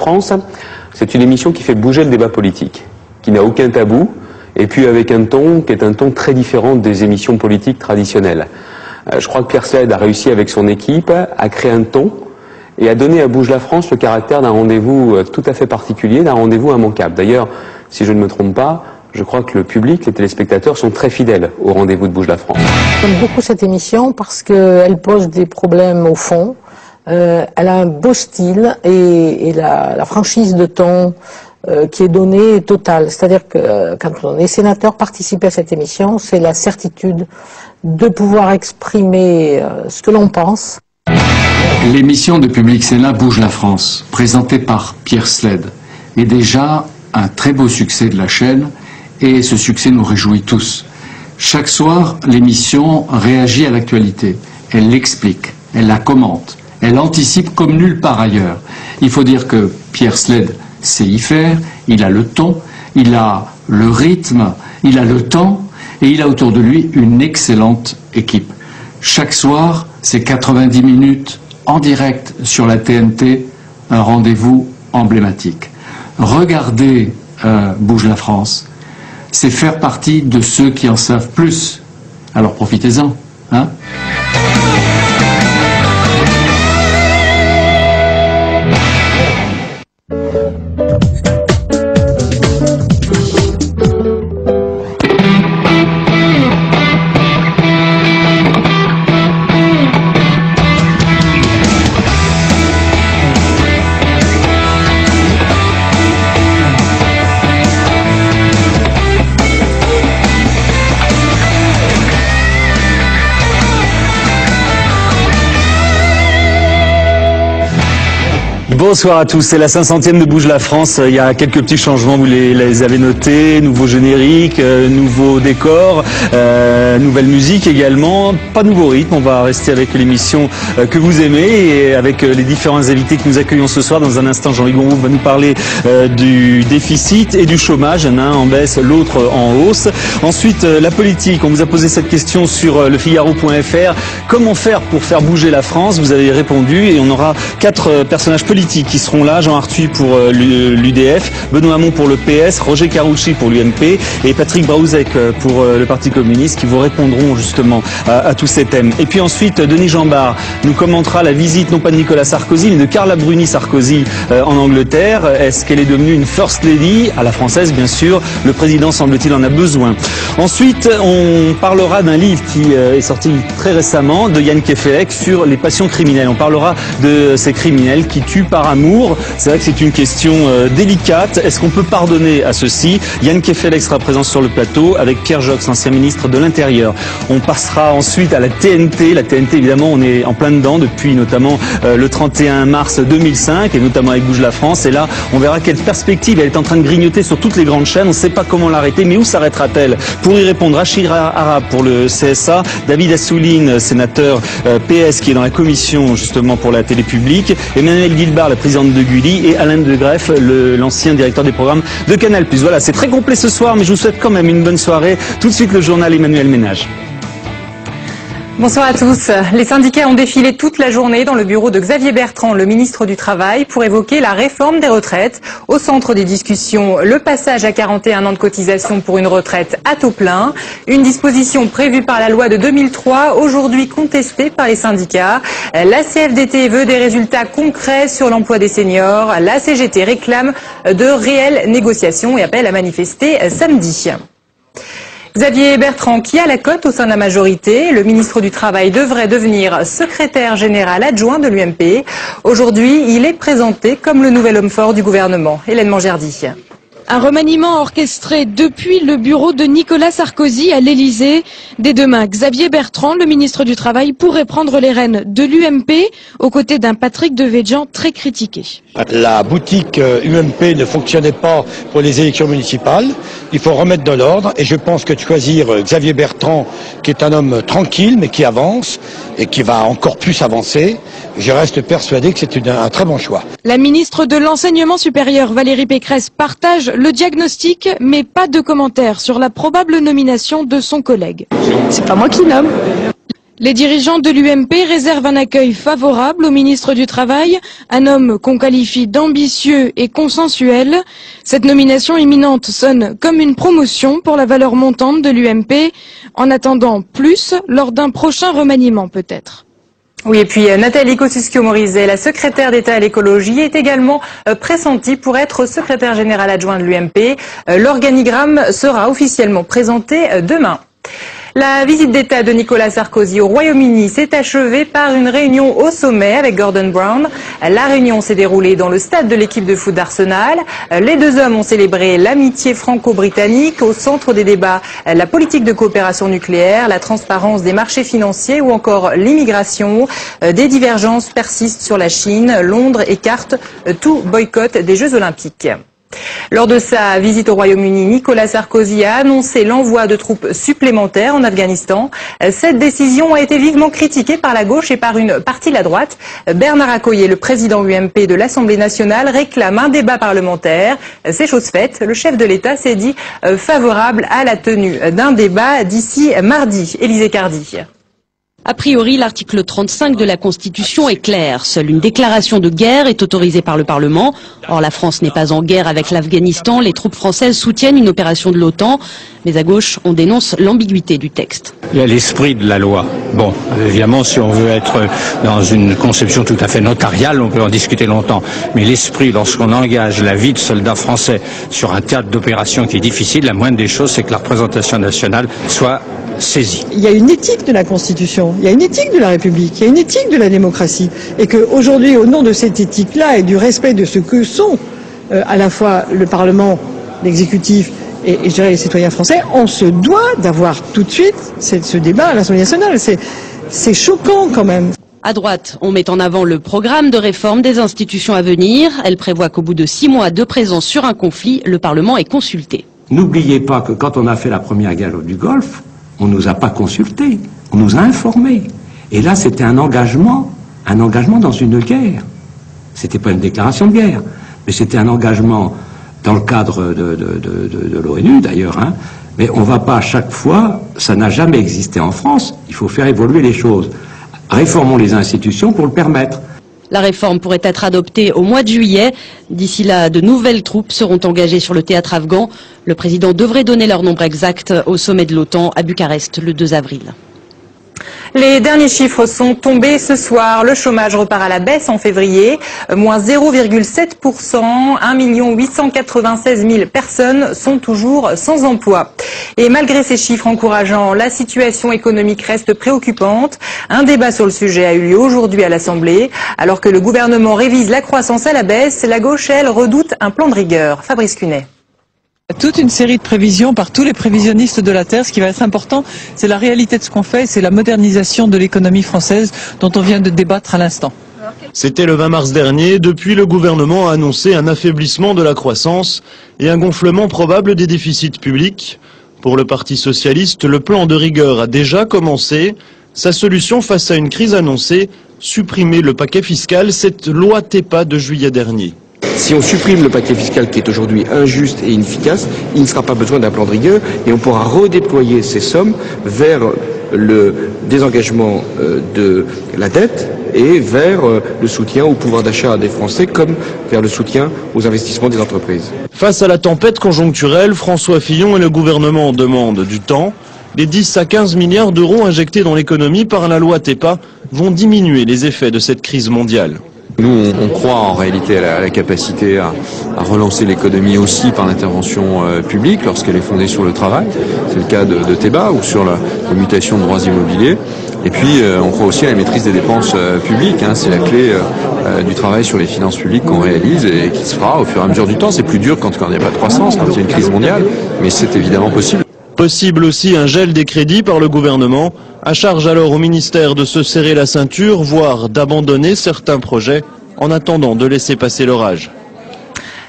France, c'est une émission qui fait bouger le débat politique, qui n'a aucun tabou, et puis avec un ton qui est un ton très différent des émissions politiques traditionnelles. Je crois que Pierre Sled a réussi avec son équipe à créer un ton et à donner à Bouge la France le caractère d'un rendez-vous tout à fait particulier, d'un rendez-vous immanquable. D'ailleurs, si je ne me trompe pas, je crois que le public, les téléspectateurs sont très fidèles au rendez-vous de Bouge la France. J'aime beaucoup cette émission parce qu'elle pose des problèmes au fond. Elle a un beau style et la franchise de ton qui est donnée est totale. C'est-à-dire que quand on est sénateur, participer à cette émission, c'est la certitude de pouvoir exprimer ce que l'on pense. L'émission de Public Sénat Bouge la France, présentée par Pierre Sled, est déjà un très beau succès de la chaîne et ce succès nous réjouit tous. Chaque soir, l'émission réagit à l'actualité. Elle l'explique, elle la commente, elle anticipe comme nulle part ailleurs. Il faut dire que Pierre Sled sait y faire, il a le ton, il a le rythme, il a le temps et il a autour de lui une excellente équipe. Chaque soir, c'est 90 minutes en direct sur la TNT, un rendez-vous emblématique. Regardez Bouge la France, c'est faire partie de ceux qui en savent plus. Alors profitez-en, hein ? Bonsoir à tous, c'est la 500e de Bouge la France. Il y a quelques petits changements, vous les avez notés, nouveau générique, nouveau décor, nouvelle musique également, pas de nouveau rythme. On va rester avec l'émission que vous aimez et avec les différents invités que nous accueillons ce soir. Dans un instant, Jean-Louis Gourou va nous parler du déficit et du chômage, l'un en baisse, l'autre en hausse. Ensuite, la politique, on vous a posé cette question sur lefigaro.fr. Comment faire pour faire bouger la France? Vous avez répondu et on aura 4 personnages politiques qui seront là, Jean Arthuis pour l'UDF, Benoît Hamon pour le PS, Roger Carucci pour l'UMP et Patrick Braouzek pour le Parti communiste qui vous répondront justement à tous ces thèmes. Et puis ensuite, Denis Jambard nous commentera la visite non pas de Nicolas Sarkozy mais de Carla Bruni Sarkozy en Angleterre. Est-ce qu'elle est devenue une First Lady à la française bien sûr? Le président semble-t-il en a besoin. Ensuite, on parlera d'un livre qui est sorti très récemment de Yann Kefelec sur les passions criminelles. On parlera de ces criminels qui tuent par amour. C'est vrai que c'est une question délicate. Est-ce qu'on peut pardonner à ceux-ci? Yann Kefelec sera présent sur le plateau avec Pierre Jox, ancien ministre de l'Intérieur. On passera ensuite à la TNT. La TNT, évidemment, on est en plein dedans depuis notamment le 31 mars 2005 et notamment avec Bouge la France. Et là, on verra quelle perspective elle est en train de grignoter sur toutes les grandes chaînes. On ne sait pas comment l'arrêter, mais où s'arrêtera-t-elle? Pour y répondre, Rachid Arab pour le CSA, David Assouline, sénateur PS qui est dans la commission justement pour la télé publique, Emmanuel Guilbard, la présidente de Gulli, et Alain De Greff, l'ancien directeur des programmes de Canal+. Voilà, c'est très complet ce soir, mais je vous souhaite quand même une bonne soirée. Tout de suite, le journal Emmanuel Ménage. Bonsoir à tous. Les syndicats ont défilé toute la journée dans le bureau de Xavier Bertrand, le ministre du Travail, pour évoquer la réforme des retraites. Au centre des discussions, le passage à 41 ans de cotisation pour une retraite à taux plein. Une disposition prévue par la loi de 2003, aujourd'hui contestée par les syndicats. La CFDT veut des résultats concrets sur l'emploi des seniors. La CGT réclame de réelles négociations et appelle à manifester samedi. Xavier Bertrand, qui a la cote au sein de la majorité, le ministre du Travail devrait devenir secrétaire général adjoint de l'UMP. Aujourd'hui, il est présenté comme le nouvel homme fort du gouvernement. Hélène Mangerdi. Un remaniement orchestré depuis le bureau de Nicolas Sarkozy à l'Elysée. Dès demain, Xavier Bertrand, le ministre du Travail, pourrait prendre les rênes de l'UMP aux côtés d'un Patrick Devedjian très critiqué. La boutique UMP ne fonctionnait pas pour les élections municipales. Il faut remettre de l'ordre et je pense que de choisir Xavier Bertrand, qui est un homme tranquille mais qui avance et qui va encore plus avancer, je reste persuadé que c'est un très bon choix. La ministre de l'Enseignement supérieur, Valérie Pécresse, partage le diagnostic, mais pas de commentaires sur la probable nomination de son collègue. C'est pas moi qui nomme. Les dirigeants de l'UMP réservent un accueil favorable au ministre du Travail, un homme qu'on qualifie d'ambitieux et consensuel. Cette nomination imminente sonne comme une promotion pour la valeur montante de l'UMP, en attendant plus lors d'un prochain remaniement peut-être. Oui, et puis Nathalie Kosciusko-Morizet, la secrétaire d'État à l'écologie, est également pressentie pour être secrétaire générale adjointe de l'UMP. L'organigramme sera officiellement présenté demain. La visite d'État de Nicolas Sarkozy au Royaume-Uni s'est achevée par une réunion au sommet avec Gordon Brown. La réunion s'est déroulée dans le stade de l'équipe de foot d'Arsenal. Les deux hommes ont célébré l'amitié franco-britannique. Au centre des débats, la politique de coopération nucléaire, la transparence des marchés financiers ou encore l'immigration. Des divergences persistent sur la Chine. Londres écarte tout boycott des Jeux Olympiques. Lors de sa visite au Royaume-Uni, Nicolas Sarkozy a annoncé l'envoi de troupes supplémentaires en Afghanistan. Cette décision a été vivement critiquée par la gauche et par une partie de la droite. Bernard Accoyer, le président UMP de l'Assemblée nationale, réclame un débat parlementaire. C'est chose faite. Le chef de l'État s'est dit favorable à la tenue d'un débat d'ici mardi. Élisée Cardi. A priori, l'article 35 de la Constitution est clair. Seule une déclaration de guerre est autorisée par le Parlement. Or, la France n'est pas en guerre avec l'Afghanistan. Les troupes françaises soutiennent une opération de l'OTAN. Mais à gauche, on dénonce l'ambiguïté du texte. Il y a l'esprit de la loi. Bon, évidemment, si on veut être dans une conception tout à fait notariale, on peut en discuter longtemps. Mais l'esprit, lorsqu'on engage la vie de soldats français sur un théâtre d'opération qui est difficile, la moindre des choses, c'est que la représentation nationale soit saisie. Il y a une éthique de la Constitution, il y a une éthique de la République, il y a une éthique de la démocratie. Et qu'aujourd'hui, au nom de cette éthique-là et du respect de ce que sont à la fois le Parlement, l'exécutif et je dirais les citoyens français, on se doit d'avoir tout de suite ce débat à l'Assemblée nationale. C'est choquant quand même. À droite, on met en avant le programme de réforme des institutions à venir. Elle prévoit qu'au bout de 6 mois de présence sur un conflit, le Parlement est consulté. N'oubliez pas que quand on a fait la première guerre du Golfe, on ne nous a pas consultés, on nous a informés. Et là, c'était un engagement dans une guerre. C'était pas une déclaration de guerre, mais c'était un engagement dans le cadre de l'ONU d'ailleurs. Mais on ne va pas à chaque fois, ça n'a jamais existé en France, il faut faire évoluer les choses. Réformons les institutions pour le permettre. La réforme pourrait être adoptée au mois de juillet. D'ici là, de nouvelles troupes seront engagées sur le théâtre afghan. Le président devrait donner leur nombre exact au sommet de l'OTAN à Bucarest le 2 avril. Les derniers chiffres sont tombés ce soir. Le chômage repart à la baisse en février, moins 0,7%. 1 896 000 personnes sont toujours sans emploi. Et malgré ces chiffres encourageants, la situation économique reste préoccupante. Un débat sur le sujet a eu lieu aujourd'hui à l'Assemblée. Alors que le gouvernement révise la croissance à la baisse, la gauche, elle, redoute un plan de rigueur. Fabrice Cunet. Toute une série de prévisions par tous les prévisionnistes de la Terre. Ce qui va être important, c'est la réalité de ce qu'on fait, c'est la modernisation de l'économie française dont on vient de débattre à l'instant. C'était le 20 mars dernier. Depuis, le gouvernement a annoncé un affaiblissement de la croissance et un gonflement probable des déficits publics. Pour le Parti socialiste, le plan de rigueur a déjà commencé. Sa solution face à une crise annoncée, supprimer le paquet fiscal, cette loi TEPA de juillet dernier. Si on supprime le paquet fiscal qui est aujourd'hui injuste et inefficace, il ne sera pas besoin d'un plan de rigueur et on pourra redéployer ces sommes vers le désengagement de la dette et vers le soutien au pouvoir d'achat des Français comme vers le soutien aux investissements des entreprises. Face à la tempête conjoncturelle, François Fillon et le gouvernement demandent du temps. Les 10 à 15 milliards d'euros injectés dans l'économie par la loi TEPA vont diminuer les effets de cette crise mondiale. Nous, on croit en réalité à la capacité à relancer l'économie aussi par l'intervention publique lorsqu'elle est fondée sur le travail. C'est le cas de TEBA ou sur la mutation de droits immobiliers. Et puis, on croit aussi à la maîtrise des dépenses publiques. C'est la clé du travail sur les finances publiques qu'on réalise et qui se fera au fur et à mesure du temps. C'est plus dur quand il n'y a pas de croissance, quand il y a une crise mondiale, mais c'est évidemment possible. Possible aussi un gel des crédits par le gouvernement. À charge alors au ministère de se serrer la ceinture, voire d'abandonner certains projets en attendant de laisser passer l'orage.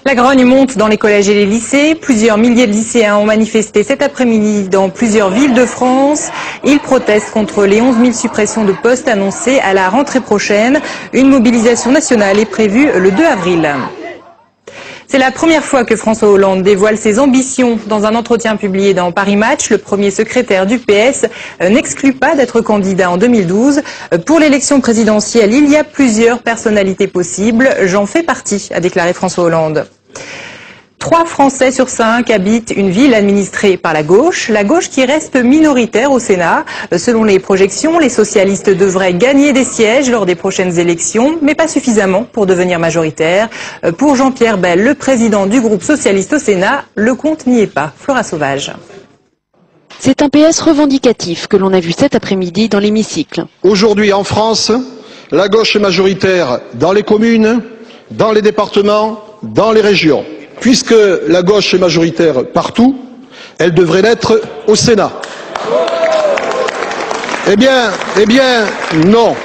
La grogne monte dans les collèges et les lycées. Plusieurs milliers de lycéens ont manifesté cet après-midi dans plusieurs villes de France. Ils protestent contre les 11 000 suppressions de postes annoncées à la rentrée prochaine. Une mobilisation nationale est prévue le 2 avril. C'est la première fois que François Hollande dévoile ses ambitions. Dans un entretien publié dans Paris Match, le premier secrétaire du PS n'exclut pas d'être candidat en 2012. Pour l'élection présidentielle, il y a plusieurs personnalités possibles. J'en fais partie, a déclaré François Hollande. 3 Français sur 5 habitent une ville administrée par la gauche qui reste minoritaire au Sénat. Selon les projections, les socialistes devraient gagner des sièges lors des prochaines élections, mais pas suffisamment pour devenir majoritaire. Pour Jean-Pierre Bel, le président du groupe socialiste au Sénat, le compte n'y est pas. Flora Sauvage. C'est un PS revendicatif que l'on a vu cet après-midi dans l'hémicycle. Aujourd'hui en France, la gauche est majoritaire dans les communes, dans les départements, dans les régions. Puisque la gauche est majoritaire partout, elle devrait l'être au Sénat. Eh bien, non.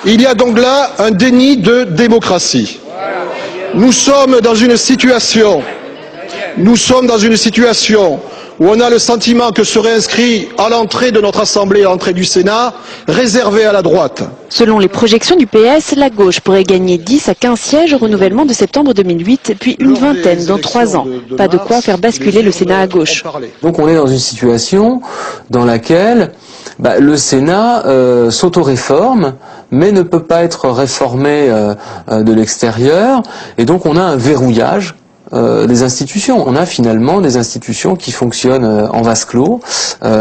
Il y a donc là un déni de démocratie. Nous sommes dans une situation où on a le sentiment que serait inscrit à l'entrée de notre Assemblée, à l'entrée du Sénat, réservé à la droite. Selon les projections du PS, la gauche pourrait gagner 10 à 15 sièges au renouvellement de septembre 2008, puis une vingtaine dans 3 ans. Pas de quoi faire basculer le Sénat à gauche. Donc on est dans une situation dans laquelle le Sénat s'auto-réforme, mais ne peut pas être réformé de l'extérieur, et donc on a un verrouillage des institutions. On a finalement des institutions qui fonctionnent en vase clos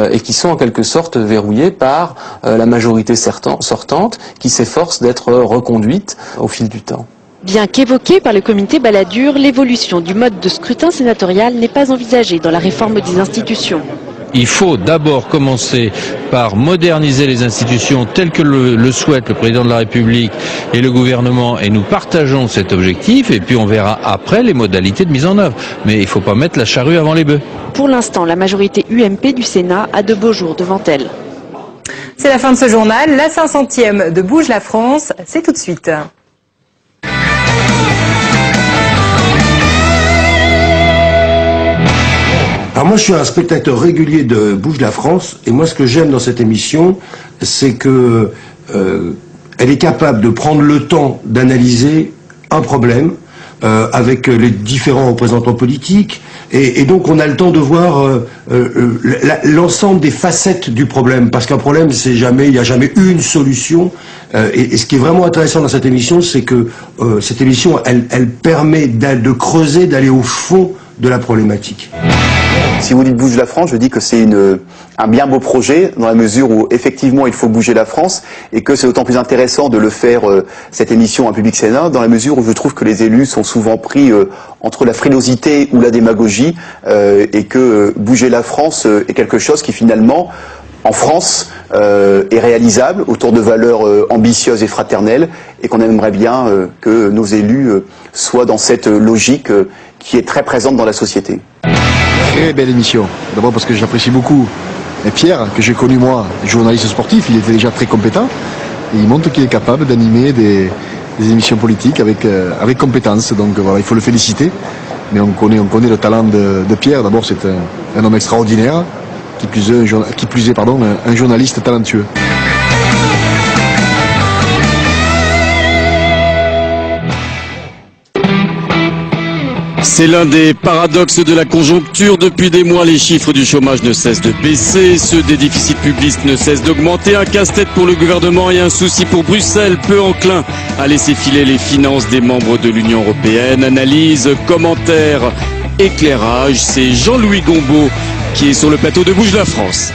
et qui sont en quelque sorte verrouillées par la majorité sortante qui s'efforce d'être reconduite au fil du temps. Bien qu'évoquée par le comité Balladur, l'évolution du mode de scrutin sénatorial n'est pas envisagée dans la réforme des institutions. Il faut d'abord commencer par moderniser les institutions telles que le souhaite le président de la République et le gouvernement, et nous partageons cet objectif, et puis on verra après les modalités de mise en œuvre. Mais il ne faut pas mettre la charrue avant les bœufs. Pour l'instant, la majorité UMP du Sénat a de beaux jours devant elle. C'est la fin de ce journal, la 500e de Bouge la France, c'est tout de suite. Alors moi je suis un spectateur régulier de Bouge la France, et moi ce que j'aime dans cette émission, c'est que elle est capable de prendre le temps d'analyser un problème avec les différents représentants politiques, et donc on a le temps de voir l'ensemble des facettes du problème, parce qu'un problème il n'y a jamais une solution, et ce qui est vraiment intéressant dans cette émission, c'est que cette émission elle permet de creuser, d'aller au fond de la problématique. Si vous dites Bouge la France, je dis que c'est un bien beau projet, dans la mesure où effectivement il faut bouger la France, et que c'est d'autant plus intéressant de le faire, cette émission à Public Sénat, dans la mesure où je trouve que les élus sont souvent pris entre la frilosité ou la démagogie, et que bouger la France est quelque chose qui finalement, en France, est réalisable autour de valeurs ambitieuses et fraternelles, et qu'on aimerait bien que nos élus soient dans cette logique qui est très présente dans la société. Très belle émission. D'abord parce que j'apprécie beaucoup Pierre, que j'ai connu moi, journaliste sportif, il était déjà très compétent. Et il montre qu'il est capable d'animer des émissions politiques avec compétence. Donc voilà, il faut le féliciter. Mais on connaît le talent de Pierre. D'abord c'est un homme extraordinaire, qui plus est un journaliste talentueux. C'est l'un des paradoxes de la conjoncture. Depuis des mois, les chiffres du chômage ne cessent de baisser, ceux des déficits publics ne cessent d'augmenter. Un casse-tête pour le gouvernement et un souci pour Bruxelles, peu enclin à laisser filer les finances des membres de l'Union européenne. Analyse, commentaires, éclairage, c'est Jean-Louis Gombaud qui est sur le plateau de Bouge la France.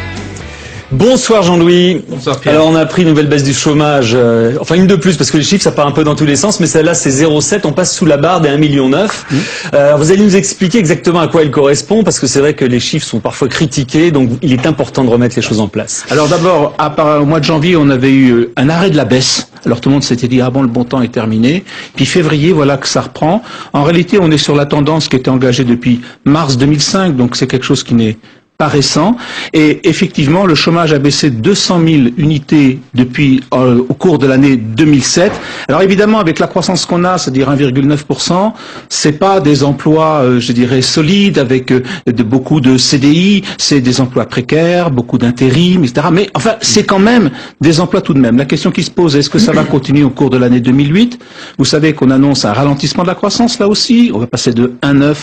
Bonsoir Jean-Louis. Bonsoir Pierre. Alors on a appris une nouvelle baisse du chômage, enfin une de plus parce que les chiffres ça part un peu dans tous les sens, mais celle-là c'est 0,7, on passe sous la barre des 1,9 million. Vous allez nous expliquer exactement à quoi il correspond, parce que c'est vrai que les chiffres sont parfois critiqués, donc il est important de remettre les choses en place. Alors d'abord, au mois de janvier, on avait eu un arrêt de la baisse. Alors tout le monde s'était dit, ah bon, le bon temps est terminé. Puis février, voilà que ça reprend. En réalité, on est sur la tendance qui était engagée depuis mars 2005, donc c'est quelque chose qui n'est pas récent, et effectivement le chômage a baissé de 200 000 unités depuis au cours de l'année 2007. Alors évidemment avec la croissance qu'on a, c'est-à-dire 1,9%, c'est pas des emplois, je dirais, solides avec beaucoup de CDI, c'est des emplois précaires, beaucoup d'intérim, etc. Mais enfin c'est quand même des emplois tout de même. La question qui se pose, est-ce que ça va continuer au cours de l'année 2008? Vous savez qu'on annonce un ralentissement de la croissance là aussi, on va passer de 1,9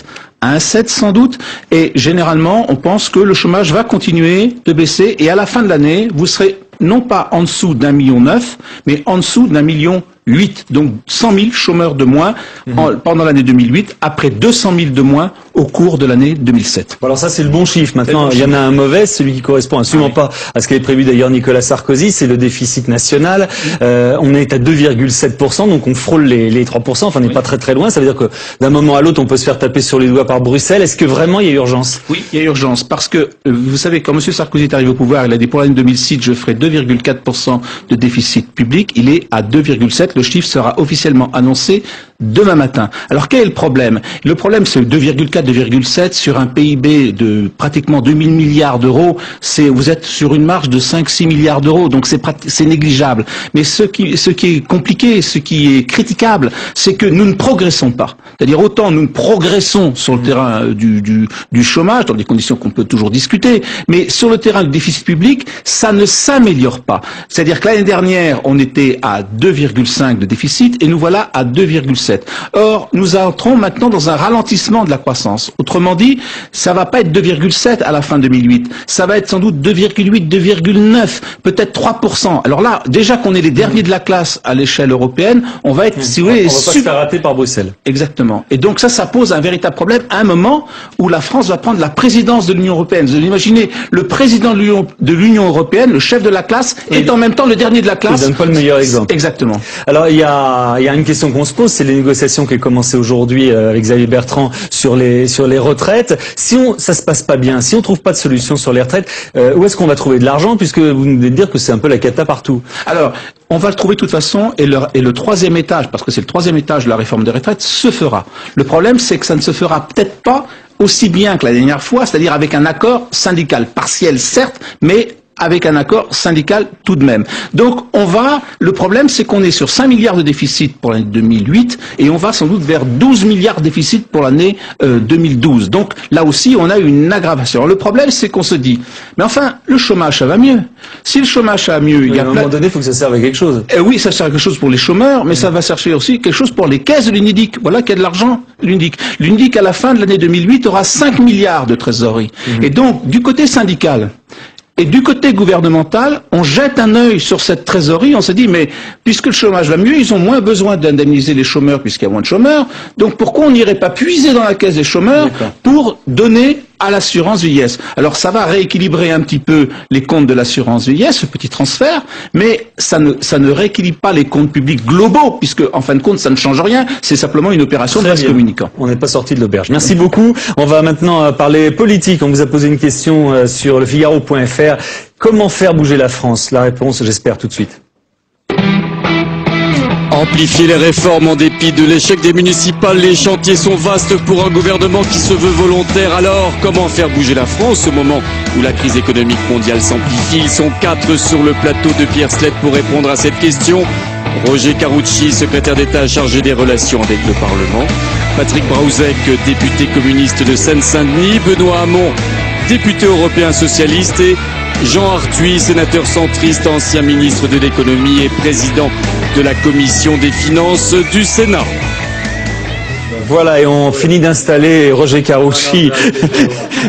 à 1,7 sans doute, et généralement on pense que le chômage va continuer de baisser, et à la fin de l'année, vous serez non pas en dessous d'1,9 million, mais en dessous d'1,8 million. Donc 100 000 chômeurs de moins pendant l'année 2008, après 200 000 de moins au cours de l'année 2007. Bon, alors ça c'est le bon chiffre. Maintenant, il y en a un mauvais, celui qui correspond absolument pas à ce qu'avait prévu d'ailleurs Nicolas Sarkozy, c'est le déficit national. On est à 2,7%, donc on frôle les 3%, enfin on n'est pas très très loin. Ça veut dire que d'un moment à l'autre, on peut se faire taper sur les doigts par Bruxelles. Est-ce que vraiment il y a urgence? Oui, il y a urgence, parce que vous savez, quand M. Sarkozy est arrivé au pouvoir, il a dit pour l'année 2006, je ferai 2,4% de déficit public, il est à 2,7%. Le chiffre sera officiellement annoncé demain matin. Alors quel est le problème? Le problème c'est 2,4, 2,7 sur un PIB de pratiquement 2000 milliards d'euros. Vous êtes sur une marge de 5-6 milliards d'euros, donc c'est négligeable. Mais ce qui est compliqué, ce qui est critiquable, c'est que nous ne progressons pas. C'est-à-dire autant nous progressons sur le terrain du chômage, dans des conditions qu'on peut toujours discuter, mais sur le terrain du déficit public, ça ne s'améliore pas. C'est-à-dire que l'année dernière, on était à 2,5 de déficit et nous voilà à 2,7. Or, nous entrons maintenant dans un ralentissement de la croissance. Autrement dit, ça va pas être 2,7 à la fin 2008. Ça va être sans doute 2,8, 2,9, peut-être 3%. Alors là, déjà qu'on est les derniers de la classe à l'échelle européenne, on va être, si vous voulez, on va pas se faire rater par Bruxelles. Exactement. Et donc ça pose un véritable problème à un moment où la France va prendre la présidence de l'Union européenne. Vous imaginez, le président de l'Union européenne, le chef de la classe, est en même temps le dernier de la classe. Il donne pas le meilleur exemple. Exactement. Alors il y a une question qu'on se pose, c'est les négociations qui ont commencé aujourd'hui avec Xavier Bertrand sur les retraites. Si ça se passe pas bien, si on trouve pas de solution sur les retraites, où est-ce qu'on va trouver de l'argent, puisque vous nous venez de dire que c'est un peu la cata partout? Alors, on va le trouver de toute façon, et le troisième étage, parce que c'est le troisième étage de la réforme des retraites, se fera. Le problème, c'est que ça ne se fera peut-être pas aussi bien que la dernière fois, c'est-à-dire avec un accord syndical partiel, certes, mais avec un accord syndical tout de même. Donc le problème c'est qu'on est sur 5 milliards de déficit pour l'année 2008 et on va sans doute vers 12 milliards de déficit pour l'année 2012. Donc là aussi on a une aggravation. Alors, le problème c'est qu'on se dit, mais enfin le chômage ça va mieux. Si le chômage ça va mieux, il y a à un moment donné il faut que ça serve à quelque chose. Oui, ça sert à quelque chose pour les chômeurs, mais ça va servir aussi quelque chose pour les caisses de l'UNEDIC. Voilà qu'il y a de l'argent, l'UNEDIC. L'UNEDIC à la fin de l'année 2008 aura 5 milliards de trésorerie. Et donc du côté syndical, et du côté gouvernemental, on jette un œil sur cette trésorerie, on se dit, mais puisque le chômage va mieux, ils ont moins besoin d'indemniser les chômeurs puisqu'il y a moins de chômeurs, donc pourquoi on n'irait pas puiser dans la caisse des chômeurs pour donner à l'assurance vieillesse? Alors ça va rééquilibrer un petit peu les comptes de l'assurance vieillesse, ce petit transfert, mais ça ne rééquilibre pas les comptes publics globaux, puisque en fin de compte ça ne change rien, c'est simplement une opération de vase communicant. On n'est pas sorti de l'auberge. Merci beaucoup. On va maintenant parler politique. On vous a posé une question sur le Figaro.fr. Comment faire bouger la France? La réponse, j'espère, tout de suite. Amplifier les réformes en dépit de l'échec des municipales, les chantiers sont vastes pour un gouvernement qui se veut volontaire. Alors, comment faire bouger la France au moment où la crise économique mondiale s'amplifie? Ils sont 4 sur le plateau de Pierre Sled pour répondre à cette question. Roger Karoutchi, secrétaire d'État chargé des relations avec le Parlement. Patrick Braouzek, député communiste de Seine-Saint-Denis. Benoît Hamon, député européen socialiste. Et Jean Arthuis, sénateur centriste, ancien ministre de l'économie et président de la commission des finances du Sénat. Voilà, et on finit d'installer Roger Karoutchi.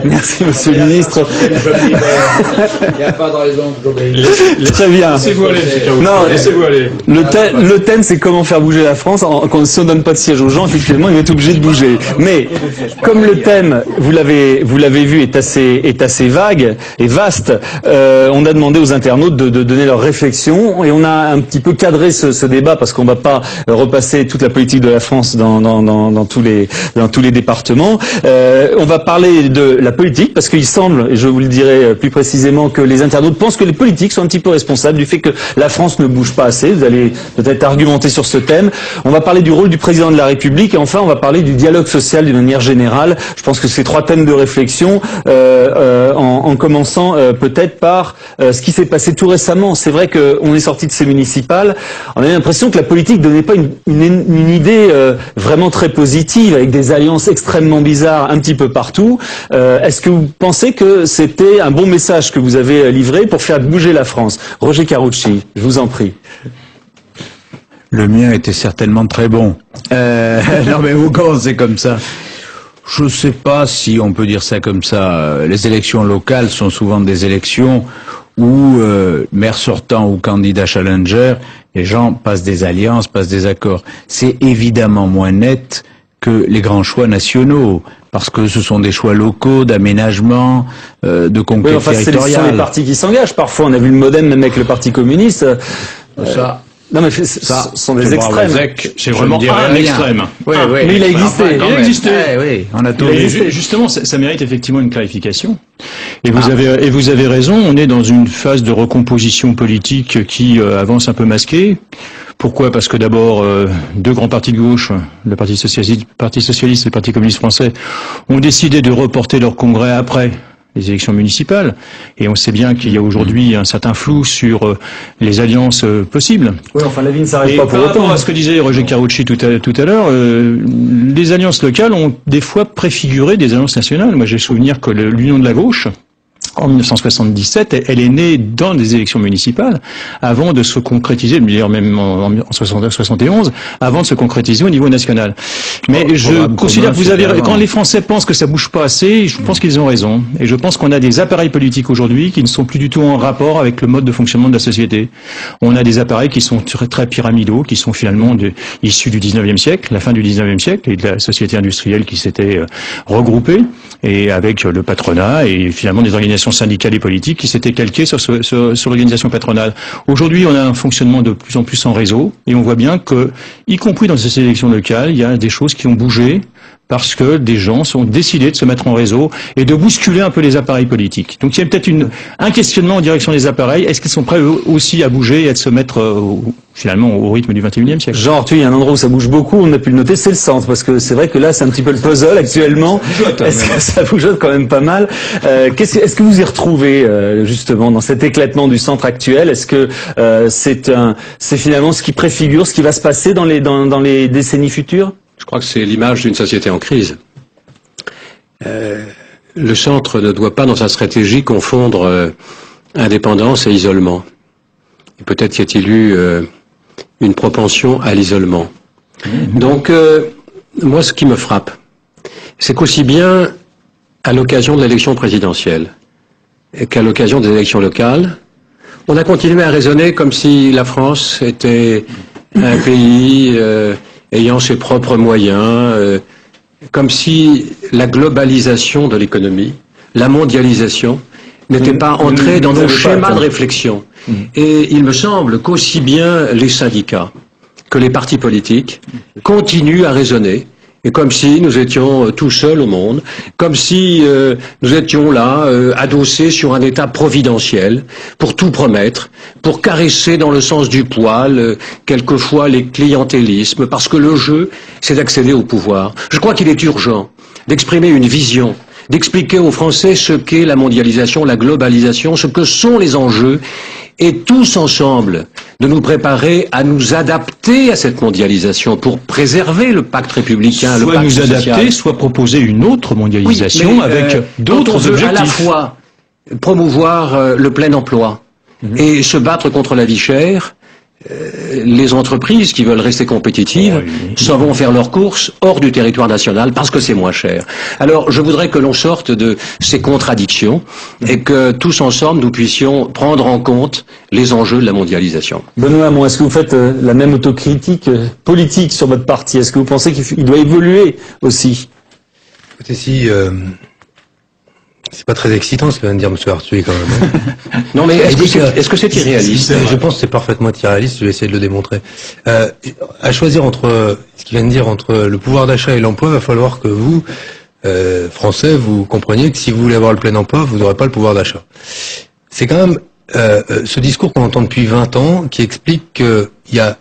Merci, monsieur le ministre. Il n'y a pas de raison de Très bien. Laissez-vous aller, non, laissez-vous aller. Le thème, c'est comment faire bouger la France. Si on donne pas de siège aux gens, effectivement, ils vont être obligés de bouger. Mais, comme le thème, vous l'avez vu, est assez vague et vaste, on a demandé aux internautes de donner leurs réflexions et on a un petit peu cadré ce débat parce qu'on va pas repasser toute la politique de la France dans dans tous les départements. On va parler de la politique parce qu'il semble, et je vous le dirai plus précisément, que les internautes pensent que les politiques sont un petit peu responsables du fait que la France ne bouge pas assez. Vous allez peut-être argumenter sur ce thème. On va parler du rôle du président de la République et enfin on va parler du dialogue social d'une manière générale. Je pense que c'est 3 thèmes de réflexion, en commençant peut-être par ce qui s'est passé tout récemment. C'est vrai qu'on est sorti de ces municipales, on a l'impression que la politique donnait pas une idée vraiment très positive, avec des alliances extrêmement bizarres un petit peu partout. Est-ce que vous pensez que c'était un bon message que vous avez livré pour faire bouger la France? Roger Carucci, je vous en prie. Le mien était certainement très bon. Non mais vous commencez comme ça. Je ne sais pas si on peut dire ça comme ça. Les élections locales sont souvent des élections où, maire sortant ou candidat challenger, les gens passent des alliances, passent des accords. C'est évidemment moins net que les grands choix nationaux, parce que ce sont des choix locaux, d'aménagement, de conquête territoriale. Ce sont les partis qui s'engagent. Parfois, on a vu le MoDem même avec le Parti communiste. Ça... Non mais ça, ce sont des extrêmes. C'est vraiment un extrême. Oui, oui. Mais il a existé. Il a existé. Oui, on a tout vu. Justement, ça mérite effectivement une clarification. Et vous avez raison. On est dans une phase de recomposition politique qui avance un peu masquée. Pourquoi? Parce que d'abord, 2 grands partis de gauche, le Parti socialiste et le Parti communiste français, ont décidé de reporter leur congrès après les élections municipales, et on sait bien qu'il y a aujourd'hui un certain flou sur les alliances possibles. Oui, enfin la vie ne s'arrête pas pour autant. Par rapport à ce que disait Roger Carucci tout à l'heure, les alliances locales ont des fois préfiguré des alliances nationales. Moi j'ai souvenir que l'Union de la gauche, en 1977, elle est née dans des élections municipales, avant de se concrétiser, d'ailleurs même en 71, avant de se concrétiser au niveau national. Mais je considère que quand les Français pensent que ça bouge pas assez, je pense qu'ils ont raison. Et je pense qu'on a des appareils politiques aujourd'hui qui ne sont plus du tout en rapport avec le mode de fonctionnement de la société. On a des appareils qui sont très pyramidaux, qui sont finalement issus du 19e siècle, la fin du 19e siècle, et de la société industrielle qui s'était regroupée, et avec le patronat, et finalement des organisations syndicales et politiques qui s'étaient calquées sur l'organisation patronale. Aujourd'hui, on a un fonctionnement de plus en plus en réseau, et on voit bien que, y compris dans ces élections locales, il y a des choses qui ont bougé parce que des gens sont décidés de se mettre en réseau et de bousculer un peu les appareils politiques. Donc il y a peut-être un questionnement en direction des appareils. Est-ce qu'ils sont prêts eux aussi à bouger et à se mettre finalement au rythme du 21e siècle? Jean Arthuis, il y a un endroit où ça bouge beaucoup, on a pu le noter, c'est le centre, parce que c'est vrai que là c'est un petit peu le puzzle actuellement. Est-ce que ça bougeote quand même pas mal? Est-ce que vous y retrouvez justement dans cet éclatement du centre actuel? Est-ce que c'est finalement ce qui préfigure ce qui va se passer dans les décennies futures? Je crois que c'est l'image d'une société en crise. Le centre ne doit pas, dans sa stratégie, confondre indépendance et isolement. Et peut-être y a-t-il eu une propension à l'isolement. Donc, moi, ce qui me frappe, c'est qu'aussi bien à l'occasion de l'élection présidentielle qu'à l'occasion des élections locales, on a continué à raisonner comme si la France était un pays ayant ses propres moyens, comme si la globalisation de l'économie, la mondialisation, n'était pas entrée dans nos schémas de réflexion. Et il me semble qu'aussi bien les syndicats que les partis politiques continuent à raisonner, et comme si nous étions tout seuls au monde, comme si nous étions là, adossés sur un État providentiel, pour tout promettre, pour caresser dans le sens du poil, quelquefois les clientélismes, parce que le jeu, c'est d'accéder au pouvoir. Je crois qu'il est urgent d'exprimer une vision, d'expliquer aux Français ce qu'est la mondialisation, la globalisation, ce que sont les enjeux, et tous ensemble de nous préparer à nous adapter à cette mondialisation pour préserver le pacte républicain, le pacte social. Soit nous adapter, soit proposer une autre mondialisation avec d'autres objectifs. À la fois promouvoir le plein emploi et se battre contre la vie chère, les entreprises qui veulent rester compétitives s'en vont faire leurs courses hors du territoire national parce que c'est moins cher. Alors je voudrais que l'on sorte de ces contradictions et que tous ensemble nous puissions prendre en compte les enjeux de la mondialisation. Benoît Hamon, est-ce que vous faites la même autocritique politique sur votre parti? Est-ce que vous pensez qu'il doit évoluer aussi? Écoutez, C'est pas très excitant ce que vient de dire M. Arthuis quand même. Non mais est-ce que c'est irréaliste? Je pense que c'est parfaitement irréaliste, je vais essayer de le démontrer. À choisir entre ce qu'il vient de dire, entre le pouvoir d'achat et l'emploi, il va falloir que vous, Français, vous compreniez que si vous voulez avoir le plein emploi, vous n'aurez pas le pouvoir d'achat. C'est quand même ce discours qu'on entend depuis 20 ans qui explique qu'il y a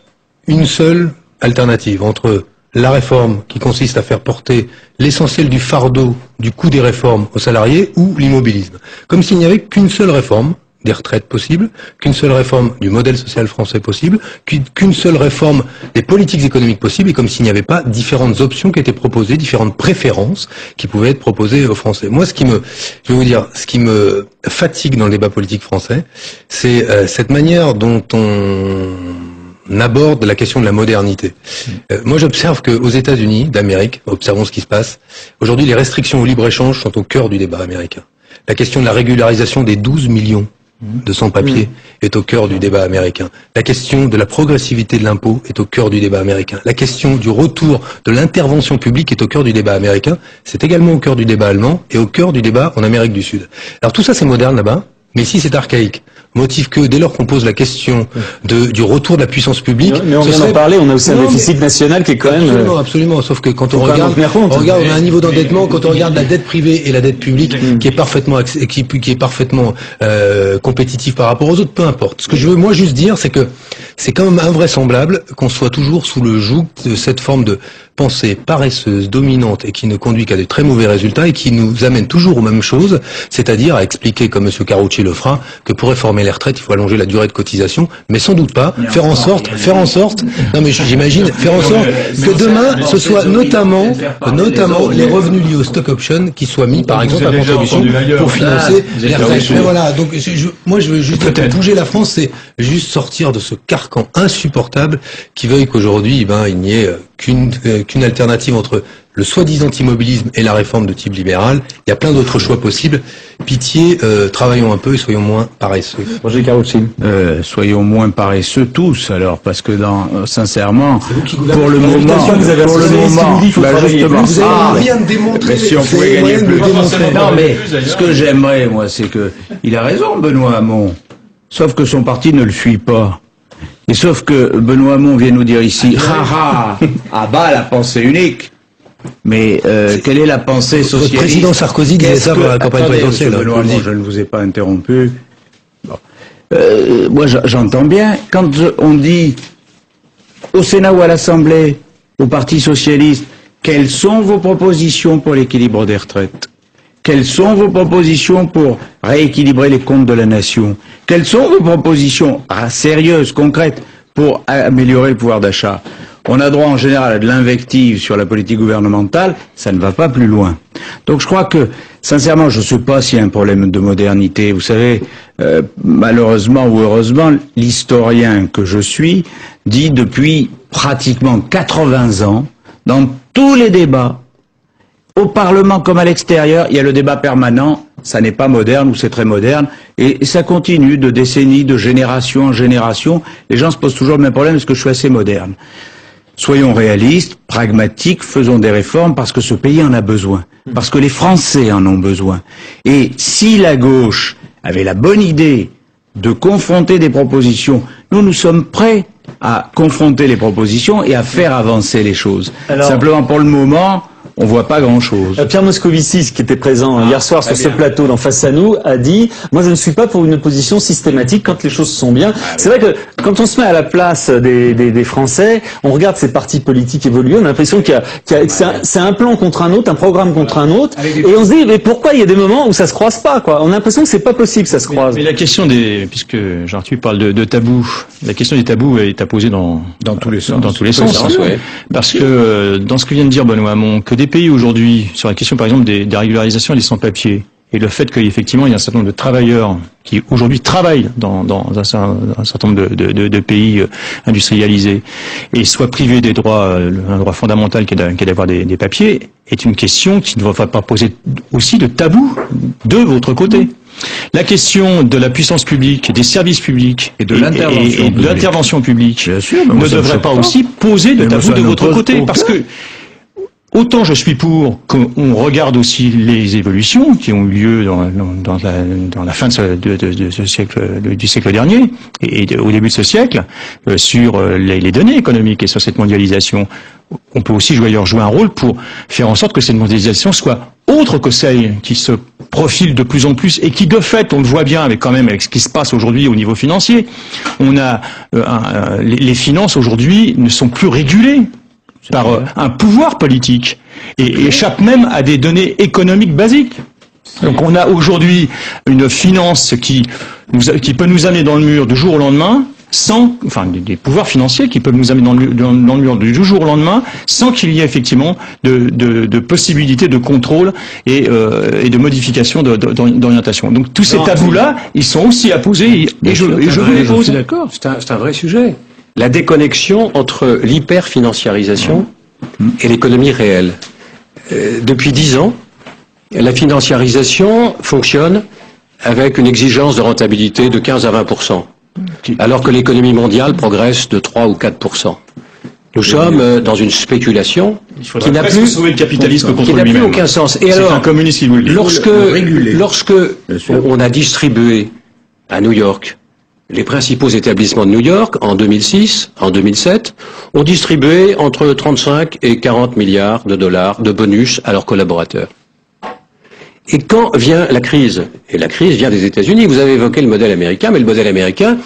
une seule alternative entre la réforme qui consiste à faire porter l'essentiel du fardeau du coût des réformes aux salariés ou l'immobilisme. Comme s'il n'y avait qu'une seule réforme des retraites possibles, qu'une seule réforme du modèle social français possible, qu'une seule réforme des politiques économiques possibles, et comme s'il n'y avait pas différentes options qui étaient proposées, différentes préférences qui pouvaient être proposées aux Français. Moi, ce qui me fatigue dans le débat politique français, c'est cette manière dont on aborde la question de la modernité. Moi, j'observe qu'aux États-Unis d'Amérique, observons ce qui se passe, aujourd'hui, les restrictions au libre-échange sont au cœur du débat américain. La question de la régularisation des 12 millions de sans-papiers est au cœur du débat américain. La question de la progressivité de l'impôt est au cœur du débat américain. La question du retour de l'intervention publique est au cœur du débat américain. C'est également au cœur du débat allemand et au cœur du débat en Amérique du Sud. Alors tout ça, c'est moderne là-bas, mais ici, c'est archaïque. Motif que dès lors qu'on pose la question du retour de la puissance publique, mais on vient d'en parler, on a aussi un déficit national qui est quand même absolument. Sauf que quand on regarde, on a un niveau d'endettement, quand on regarde la dette privée et la dette publique qui est parfaitement compétitive par rapport aux autres, peu importe. Ce que je veux moi juste dire, c'est que c'est quand même invraisemblable qu'on soit toujours sous le joug de cette forme de pensée paresseuse, dominante et qui ne conduit qu'à de très mauvais résultats et qui nous amène toujours aux mêmes choses, c'est-à-dire à expliquer, comme M. Carucci le fera, que pour réformer les retraites, il faut allonger la durée de cotisation, mais sans doute pas faire en sorte, non mais j'imagine, faire en sorte que demain, ce soit notamment les revenus liés au stock option qui soient mis, par exemple, à contribution pour financer les retraites. Mais voilà, donc moi je veux juste bouger la France, c'est juste sortir de ce carcan insupportable qui veuille qu'aujourd'hui, il n'y ait qu'une alternative entre le soi-disant immobilisme et la réforme de type libéral. Il y a plein d'autres choix possibles. Pitié, travaillons un peu et soyons moins paresseux. Roger Carucci. Soyons moins paresseux tous, alors, parce que sincèrement, pour le moment, justement, vous avez rien de démontrer. Si on pouvait gagner plus. Non, mais ce que j'aimerais, moi, c'est que il a raison, Benoît Hamon. Sauf que son parti ne le suit pas. Et sauf que Benoît Hamon vient nous dire ici, à bas la pensée unique. Mais quelle est la pensée socialiste? Le président Sarkozy disait ça pour la campagne présidentielle. Benoît Hamon, je ne vous ai pas interrompu. Bon. Moi, j'entends bien, quand on dit au Sénat ou à l'Assemblée, au Parti socialiste, quelles sont vos propositions pour l'équilibre des retraites? Quelles sont vos propositions pour rééquilibrer les comptes de la nation? Quelles sont vos propositions sérieuses, concrètes, pour améliorer le pouvoir d'achat? On a droit en général à de l'invective sur la politique gouvernementale, ça ne va pas plus loin. Donc je crois que, sincèrement, je ne sais pas s'il y a un problème de modernité. Vous savez, malheureusement ou heureusement, l'historien que je suis dit depuis pratiquement 80 ans, dans tous les débats, au Parlement comme à l'extérieur, il y a le débat permanent, ça n'est pas moderne ou c'est très moderne, et ça continue de décennies, de génération en génération. Les gens se posent toujours le même problème, est-ce que je suis assez moderne? Soyons réalistes, pragmatiques, faisons des réformes parce que ce pays en a besoin, parce que les Français en ont besoin. Et si la gauche avait la bonne idée de confronter des propositions, nous sommes prêts à confronter les propositions et à faire avancer les choses. Alors, simplement pour le moment, on voit pas grand-chose. Pierre Moscovici, qui était présent hier soir sur ce plateau dans Face à nous, a dit « Moi, je ne suis pas pour une opposition systématique quand les choses sont bien. » C'est vrai que quand on se met à la place des Français, on regarde ces partis politiques évoluer, on a l'impression c'est un plan contre un autre, un programme contre un autre, et on se dit « Mais pourquoi il y a des moments où ça se croise pas, quoi ?» On a l'impression que c'est pas possible que ça se croise. Mais la question puisque Jean-Arthus parle de tabous, la question des tabous est à poser dans tous les sens. Dans tous les sens. Parce que, dans ce que vient de dire Benoît Hamon, que des pays aujourd'hui, sur la question par exemple des régularisations et des sans-papiers, et le fait qu'effectivement il y a un certain nombre de travailleurs qui aujourd'hui travaillent dans un certain nombre de pays industrialisés et soient privés des droits, un droit fondamental qui est d'avoir des papiers, est une question qui ne va pas poser aussi de tabou de votre côté. La question de la puissance publique, des services publics et de l'intervention publique ne devrait pas aussi poser de tabou de votre côté, parce que autant je suis pour qu'on regarde aussi les évolutions qui ont eu lieu dans la fin de ce siècle, du siècle dernier et au début de ce siècle sur les données économiques et sur cette mondialisation. On peut aussi jouer un rôle pour faire en sorte que cette mondialisation soit autre que celle qui se profile de plus en plus et qui de fait, on le voit bien avec ce qui se passe aujourd'hui au niveau financier. On a les finances aujourd'hui ne sont plus régulées par un pouvoir politique et échappent même à des données économiques basiques. Donc on a aujourd'hui une finance qui peut nous amener dans le mur du jour au lendemain, des pouvoirs financiers qui peuvent nous amener dans le mur du jour au lendemain, sans qu'il y ait effectivement de possibilités de contrôle et de modification d'orientation. Donc tous ces tabous-là, ils sont aussi à poser et je vous les pose. D'accord, c'est un vrai sujet. La déconnexion entre l'hyperfinanciarisation et l'économie réelle. Depuis 10 ans, la financiarisation fonctionne avec une exigence de rentabilité de 15 à 20%, alors que l'économie mondiale progresse de 3 ou 4%. Nous sommes dans une spéculation qui n'a plus sauver le capitalisme contre qui n'a plus lui-même. aucun sens. Et alors, un communiste qui vous le dit. Lorsque on a distribué à New York, les principaux établissements de New York, en 2006, en 2007, ont distribué entre 35 et 40 milliards de dollars de bonus à leurs collaborateurs. Et quand vient la crise, et la crise vient des États-Unis, vous avez évoqué le modèle américain, mais le modèle américain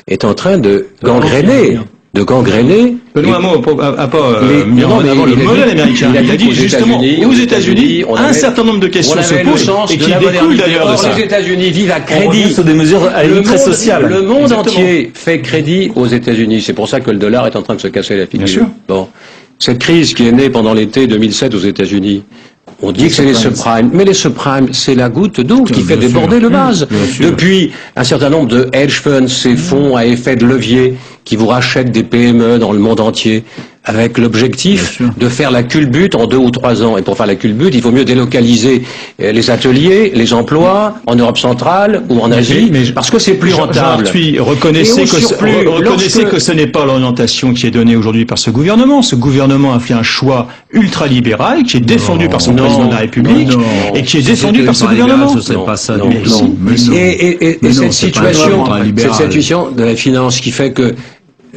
est en train de gangréner. Benoît Hamon n'a pas mis en avant le modèle américain. Il a dit justement, aux États-Unis, un certain nombre de questions se posent et qui découlent d'ailleurs de ça. Les États-Unis vivent à crédit. Sur des mesures à la très sociales. Le monde entier fait crédit aux États-Unis. C'est pour ça que le dollar est en train de se casser la figure. Bien sûr. Bon. Cette crise qui est née pendant l'été 2007 aux États-Unis, on dit que c'est les subprimes, mais les subprimes, c'est la goutte d'eau qui fait déborder le vase. Depuis, un certain nombre de hedge funds, ces fonds à effet de levier, qui vous rachètent des PME dans le monde entier, avec l'objectif de faire la culbute en 2 ou 3 ans. Et pour faire la culbute, il vaut mieux délocaliser les ateliers, les emplois en Europe centrale ou en Asie, parce que c'est plus rentable. Reconnaissez que ce n'est pas l'orientation qui est donnée aujourd'hui par ce gouvernement. Ce gouvernement a fait un choix ultralibéral qui est défendu par son président de la République et qui est défendu par ce gouvernement. Ce serait pas ça du Mais tout. Et cette situation de la finance qui fait que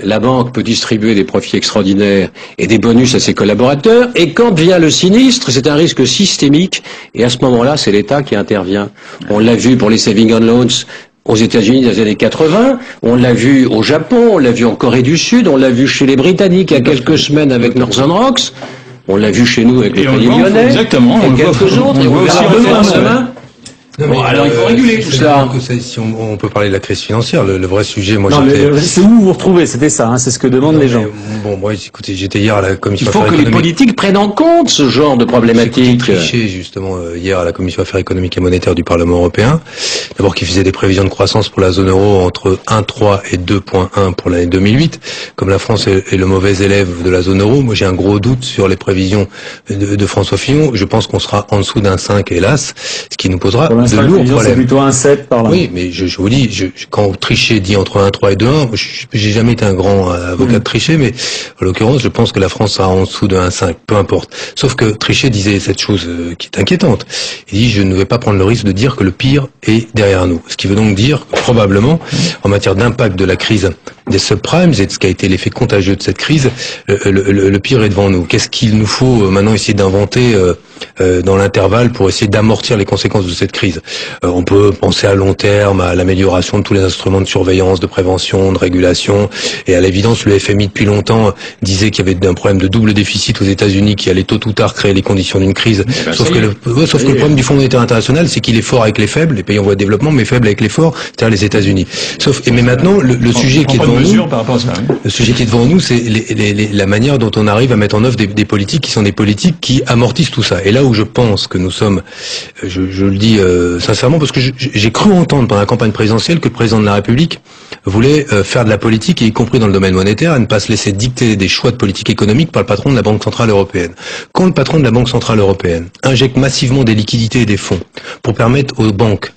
la banque peut distribuer des profits extraordinaires et des bonus à ses collaborateurs, et quand vient le sinistre, c'est un risque systémique, et à ce moment-là, c'est l'État qui intervient. On l'a vu pour les saving and loans aux États-Unis dans les années 80, on l'a vu au Japon, on l'a vu en Corée du Sud, on l'a vu chez les Britanniques il y a quelques semaines avec Northern Rocks, on l'a vu chez nous avec le Crédit Lyonnais, et quelques autres, et on verra demain. Non, alors il faut réguler tout ça. Si on peut parler de la crise financière, le vrai sujet, moi c'est où vous vous retrouvez, c'était ça, hein, c'est ce que demandent les gens. Bon, moi, écoutez, j'étais hier à la commission Affaires économiques. Il faut que les politiques prennent en compte ce genre de problématiques. J'ai triché justement hier à la commission Affaires économiques et monétaires du Parlement européen. D'abord, qui faisait des prévisions de croissance pour la zone euro entre 1,3 et 2,1 pour l'année 2008. Comme la France est le mauvais élève de la zone euro, moi j'ai un gros doute sur les prévisions de François Fillon. Je pense qu'on sera en dessous d'un 5, hélas, ce qui nous posera de lourds problèmes. C'est plutôt un 7 par là. Oui, mais je vous dis, quand Trichet dit entre 1,3 et 2,1, j'ai jamais été un grand avocat de Trichet, mais en l'occurrence, je pense que la France sera en dessous de 1,5, peu importe. Sauf que Trichet disait cette chose qui est inquiétante. Il dit, je ne vais pas prendre le risque de dire que le pire est derrière nous. Ce qui veut donc dire que probablement, en matière d'impact de la crise des subprimes et de ce qui a été l'effet contagieux de cette crise, le pire est devant nous. Qu'est-ce qu'il nous faut maintenant essayer d'inventer dans l'intervalle pour essayer d'amortir les conséquences de cette crise? On peut penser à long terme à l'amélioration de tous les instruments de surveillance, de prévention, de régulation, et à l'évidence le FMI depuis longtemps disait qu'il y avait un problème de double déficit aux États-Unis qui allait tôt ou tard créer les conditions d'une crise. Sauf que le problème du Fonds monétaire international, c'est qu'il est fort avec les faibles, les pays en voie de développement, mais faible avec les forts, c'est-à-dire les États-Unis. Mais maintenant le sujet qui est devant nous, le sujet qui est devant nous, c'est la manière dont on arrive à mettre en œuvre des politiques qui sont des politiques qui amortissent tout ça. Et là où je pense que nous sommes, je le dis sincèrement, parce que j'ai cru entendre pendant la campagne présidentielle que le président de la République voulait faire de la politique, et y compris dans le domaine monétaire, et ne pas se laisser dicter des choix de politique économique par le patron de la Banque Centrale Européenne. Quand le patron de la Banque Centrale Européenne injecte massivement des liquidités et des fonds pour permettre aux banques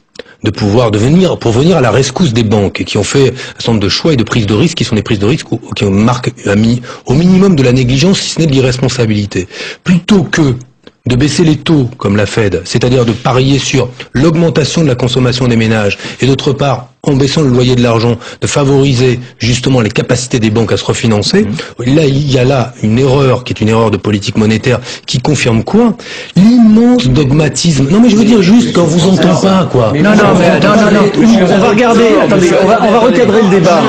pour venir à la rescousse des banques et qui ont fait un certain nombre de choix et de prises de risques qui sont des prises de risques qui marquent au minimum de la négligence, si ce n'est de l'irresponsabilité. Plutôt que de baisser les taux, comme la Fed, c'est-à-dire de parier sur l'augmentation de la consommation des ménages, et d'autre part, en baissant le loyer de l'argent, de favoriser justement les capacités des banques à se refinancer. Là, il y a là une erreur qui est une erreur de politique monétaire qui confirme quoi? L'immense dogmatisme. Non mais je veux dire juste quand vous entend pas quoi. Non, on va regarder, attendez, on va recadrer le débat.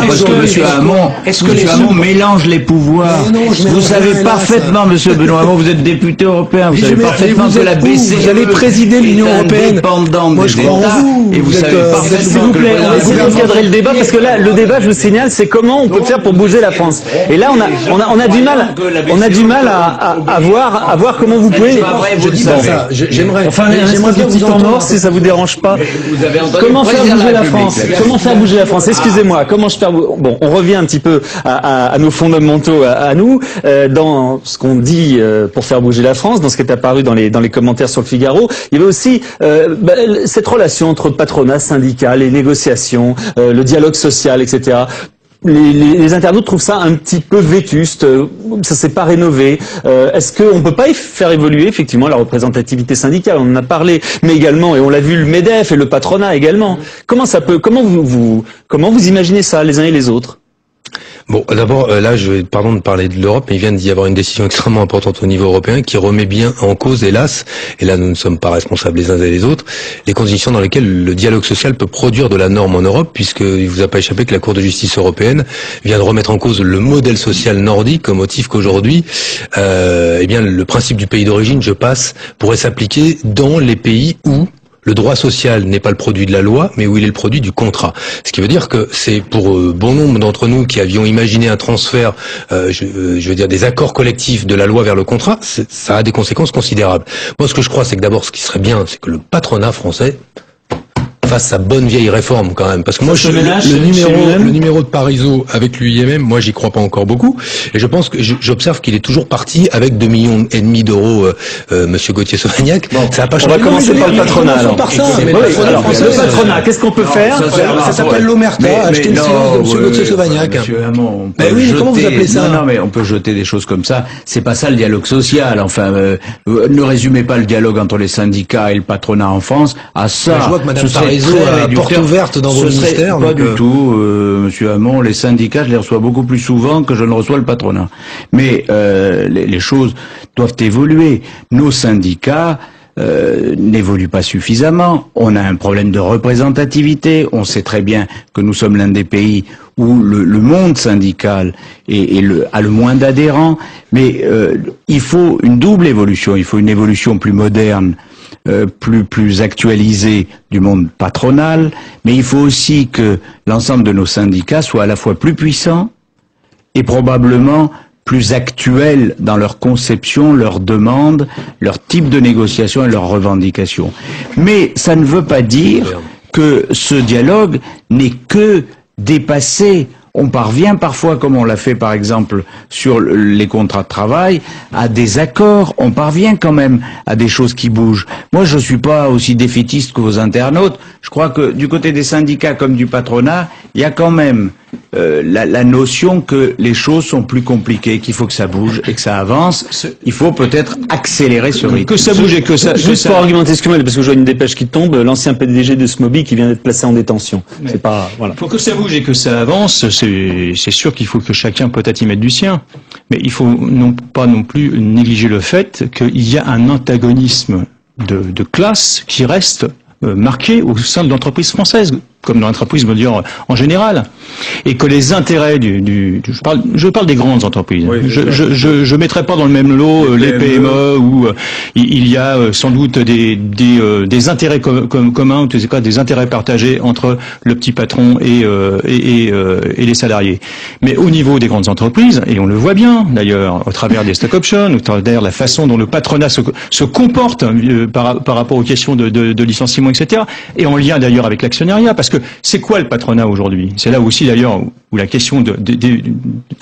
Parce que Monsieur Hamon mélange les pouvoirs. Vous savez parfaitement, Monsieur Benoît Hamon, vous êtes député européen, vous savez parfaitement que la BCE vous allez présider l'Union européenne. Moi, je crois en vous. Et vous savez parfaitement. S'il vous plaît, on va essayer de recadrer le débat parce que là, le débat, je vous signale, c'est comment on peut faire pour bouger la France. Et là, on a du mal à voir comment vous pouvez. Je dis pas ça. J'aimerais bien vous entendre si ça vous dérange pas. Comment faire bouger la France? Comment faire bouger la France? Excusez-moi. Comment je faire? Bon, on revient un petit peu à nos fondamentaux, à nous, dans ce qu'on dit pour faire bouger la France, dans ce qui est apparu dans les commentaires sur le Figaro. Il y avait aussi cette relation entre patronat, syndicat, les négociations, le dialogue social, etc. Les internautes trouvent ça un petit peu vétuste, ça s'est pas rénové. Est-ce qu'on peut pas faire évoluer effectivement la représentativité syndicale? On en a parlé, mais également, et on l'a vu, le MEDEF et le patronat également. Comment vous imaginez ça les uns et les autres? Bon, d'abord, là, pardon de parler de l'Europe, mais il vient d'y avoir une décision extrêmement importante au niveau européen qui remet bien en cause, hélas, et là nous ne sommes pas responsables les uns et les autres, les conditions dans lesquelles le dialogue social peut produire de la norme en Europe, puisqu'il vous a pas échappé que la Cour de justice européenne vient de remettre en cause le modèle social nordique au motif qu'aujourd'hui, eh bien, le principe du pays d'origine, pourrait s'appliquer dans les pays où le droit social n'est pas le produit de la loi, mais où il est le produit du contrat. Ce qui veut dire que c'est pour bon nombre d'entre nous qui avions imaginé un transfert, je veux dire des accords collectifs de la loi vers le contrat, ça a des conséquences considérables. Moi, ce que je crois, c'est que d'abord, ce qui serait bien, c'est que le patronat français fasse sa bonne vieille réforme quand même, parce que moi le numéro de Parisot avec l'UIMM, moi j'y crois pas encore beaucoup, et je pense que j'observe qu'il est toujours parti avec 2,5 millions d'euros, Monsieur Gauthier-Sauvagnat. Ça a pas changé. On va commencer par le patronat alors. Le patronat, qu'est-ce qu'on peut faire? Ça s'appelle l'omerta, acheter le silence de Monsieur Gauthier-Sauvagnat. Monsieur Hamon, comment vous appelez ça? Non, mais on peut jeter des choses comme ça. C'est pas ça le dialogue social. Enfin, ne résumez pas le dialogue entre les syndicats et le patronat en France à ça. Je vois que Madame Parisot a porte ouverte dans vos ministères. Pas du tout, Monsieur Hamon. Les syndicats, je les reçois beaucoup plus souvent que je ne reçois le patronat. Mais les choses doivent évoluer. Nos syndicats n'évoluent pas suffisamment. On a un problème de représentativité. On sait très bien que nous sommes l'un des pays où le monde syndical a le moins d'adhérents. Mais il faut une double évolution. Il faut une évolution plus moderne, plus actualisé du monde patronal, mais il faut aussi que l'ensemble de nos syndicats soient à la fois plus puissants et probablement plus actuels dans leur conception, leurs demandes, leur type de négociation et leurs revendications. Mais ça ne veut pas dire que ce dialogue n'est que dépassé. On parvient parfois, comme on l'a fait par exemple sur les contrats de travail, à des accords. On parvient quand même à des choses qui bougent. Moi, je suis pas aussi défaitiste que vos internautes. Je crois que du côté des syndicats comme du patronat, il y a quand même la notion que les choses sont plus compliquées, qu'il faut que ça bouge et que ça avance. Il faut peut-être accélérer ce rythme. Que ça bouge et que ça... Juste pour argumenter, excusez-moi, parce que je vois une dépêche qui tombe, l'ancien PDG de Smoby qui vient d'être placé en détention. C'est pas... Voilà. Pour que ça bouge et que ça avance, c'est sûr qu'il faut que chacun peut-être y mette du sien. Mais il faut pas non plus négliger le fait qu'il y a un antagonisme de classe qui reste marqué au sein de l'entreprise française, comme dans l'entreprise, je veux dire, en général. Et que les intérêts je parle des grandes entreprises. Oui, je mettrai pas dans le même lot les PME où il y a sans doute des intérêts communs, ou des intérêts partagés entre le petit patron et les salariés. Mais au niveau des grandes entreprises, et on le voit bien d'ailleurs au travers des stock options, ou travers la façon dont le patronat se comporte par rapport aux questions de licenciement, etc. Et en lien d'ailleurs avec l'actionnariat, parce que que c'est quoi le patronat aujourd'hui? C'est là aussi d'ailleurs où la question de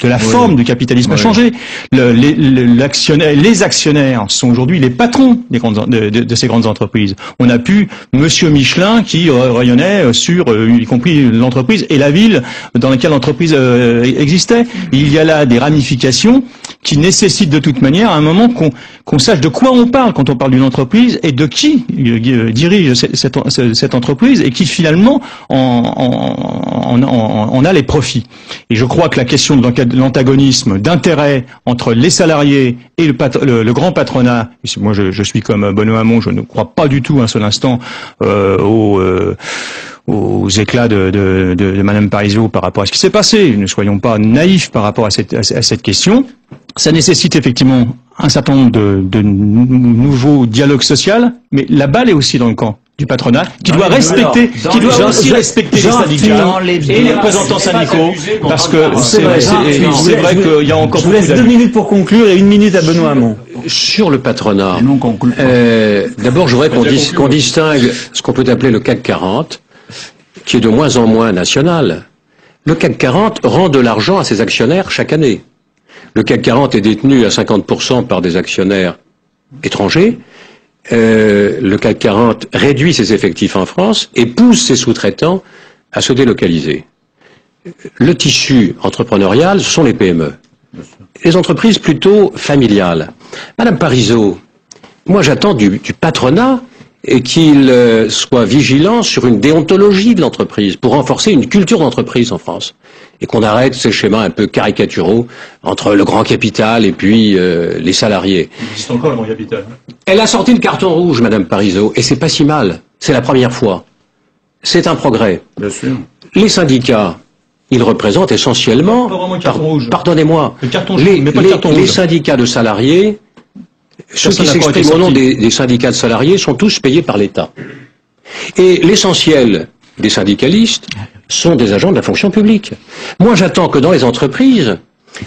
la forme du capitalisme a changé. Les actionnaires sont aujourd'hui les patrons de ces grandes entreprises. On a pu Monsieur Michelin qui rayonnait sur, y compris l'entreprise et la ville dans laquelle l'entreprise existait. Il y a là des ramifications qui nécessitent de toute manière à un moment qu'on sache de quoi on parle quand on parle d'une entreprise et de qui dirige cette entreprise et qui finalement en a les profits. Et je crois que la question de l'antagonisme d'intérêt entre les salariés et le grand patronat, moi je suis comme Benoît Hamon, je ne crois pas du tout un seul instant aux éclats de Madame Parizeau par rapport à ce qui s'est passé. Ne soyons pas naïfs par rapport à cette question. Ça nécessite effectivement un certain nombre de nouveaux dialogues sociaux, mais la balle est aussi dans le camp du patronat, qui doit respecter les syndicats et les représentants syndicaux, parce que c'est vrai qu'il y a encore. Je vous laisse 2 minutes pour conclure et 1 minute à Benoît Hamon. Sur le patronat, d'abord je voudrais qu'on distingue ce qu'on peut appeler le CAC 40, qui est de moins en moins national. Le CAC 40 rend de l'argent à ses actionnaires chaque année. Le CAC 40 est détenu à 50% par des actionnaires étrangers. Le CAC 40 réduit ses effectifs en France et pousse ses sous-traitants à se délocaliser. Le tissu entrepreneurial, ce sont les PME. Les entreprises plutôt familiales. Madame Parizeau, moi j'attends du patronat et qu'il soit vigilant sur une déontologie de l'entreprise pour renforcer une culture d'entreprise en France. Et qu'on arrête ces schémas un peu caricaturaux entre le grand capital et puis les salariés. Il existe encore le grand capital. Elle a sorti le carton rouge, Madame Parizeau, et c'est pas si mal. C'est la première fois. C'est un progrès. Bien sûr. Les syndicats, ils représentent essentiellement, pardonnez-moi, les syndicats de salariés, ceux qui s'expriment au nom des syndicats de salariés sont tous payés par l'État. Et l'essentiel des syndicalistes sont des agents de la fonction publique. Moi, j'attends que dans les entreprises,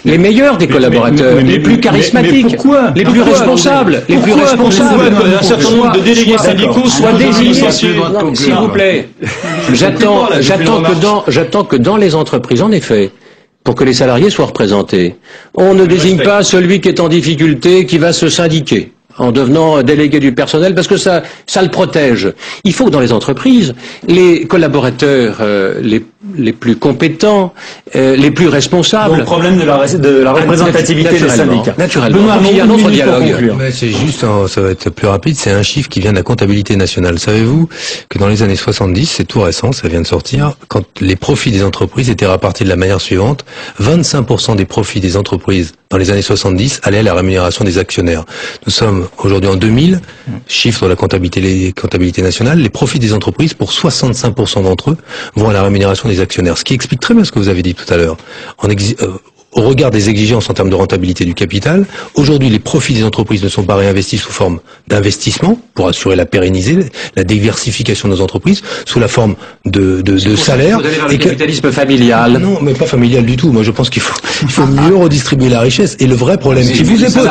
les meilleurs des collaborateurs, les plus charismatiques, les plus responsables, un certain nombre de délégués syndicaux soient désignés. S'il vous plaît, j'attends que dans les entreprises, en effet, pour que les salariés soient représentés, on ne désigne pas celui qui est en difficulté, qui va se syndiquer en devenant délégué du personnel, parce que ça le protège. Il faut que dans les entreprises, les collaborateurs les plus compétents, les plus responsables... Donc, problème de la représentativité des syndicats. Naturellement. Donc, il y a un autre dialogue. C'est juste, ça va être plus rapide, c'est un chiffre qui vient de la comptabilité nationale. Savez-vous que dans les années 70, c'est tout récent, ça vient de sortir, quand les profits des entreprises étaient répartis de la manière suivante, 25% des profits des entreprises dans les années 70 allaient à la rémunération des actionnaires. Nous sommes aujourd'hui en 2000, chiffre de la comptabilité nationale, les profits des entreprises, pour 65% d'entre eux, vont à la rémunération des actionnaires. Ce qui explique très bien ce que vous avez dit tout à l'heure. Au regard des exigences en termes de rentabilité du capital, aujourd'hui les profits des entreprises ne sont pas réinvestis sous forme d'investissement pour assurer la pérennisation, la diversification de nos entreprises, sous la forme de salaire. Et que capitalisme familial. Non, mais pas familial du tout. Moi, je pense qu'il faut mieux redistribuer la richesse. Et le vrai problème qui vous est posé.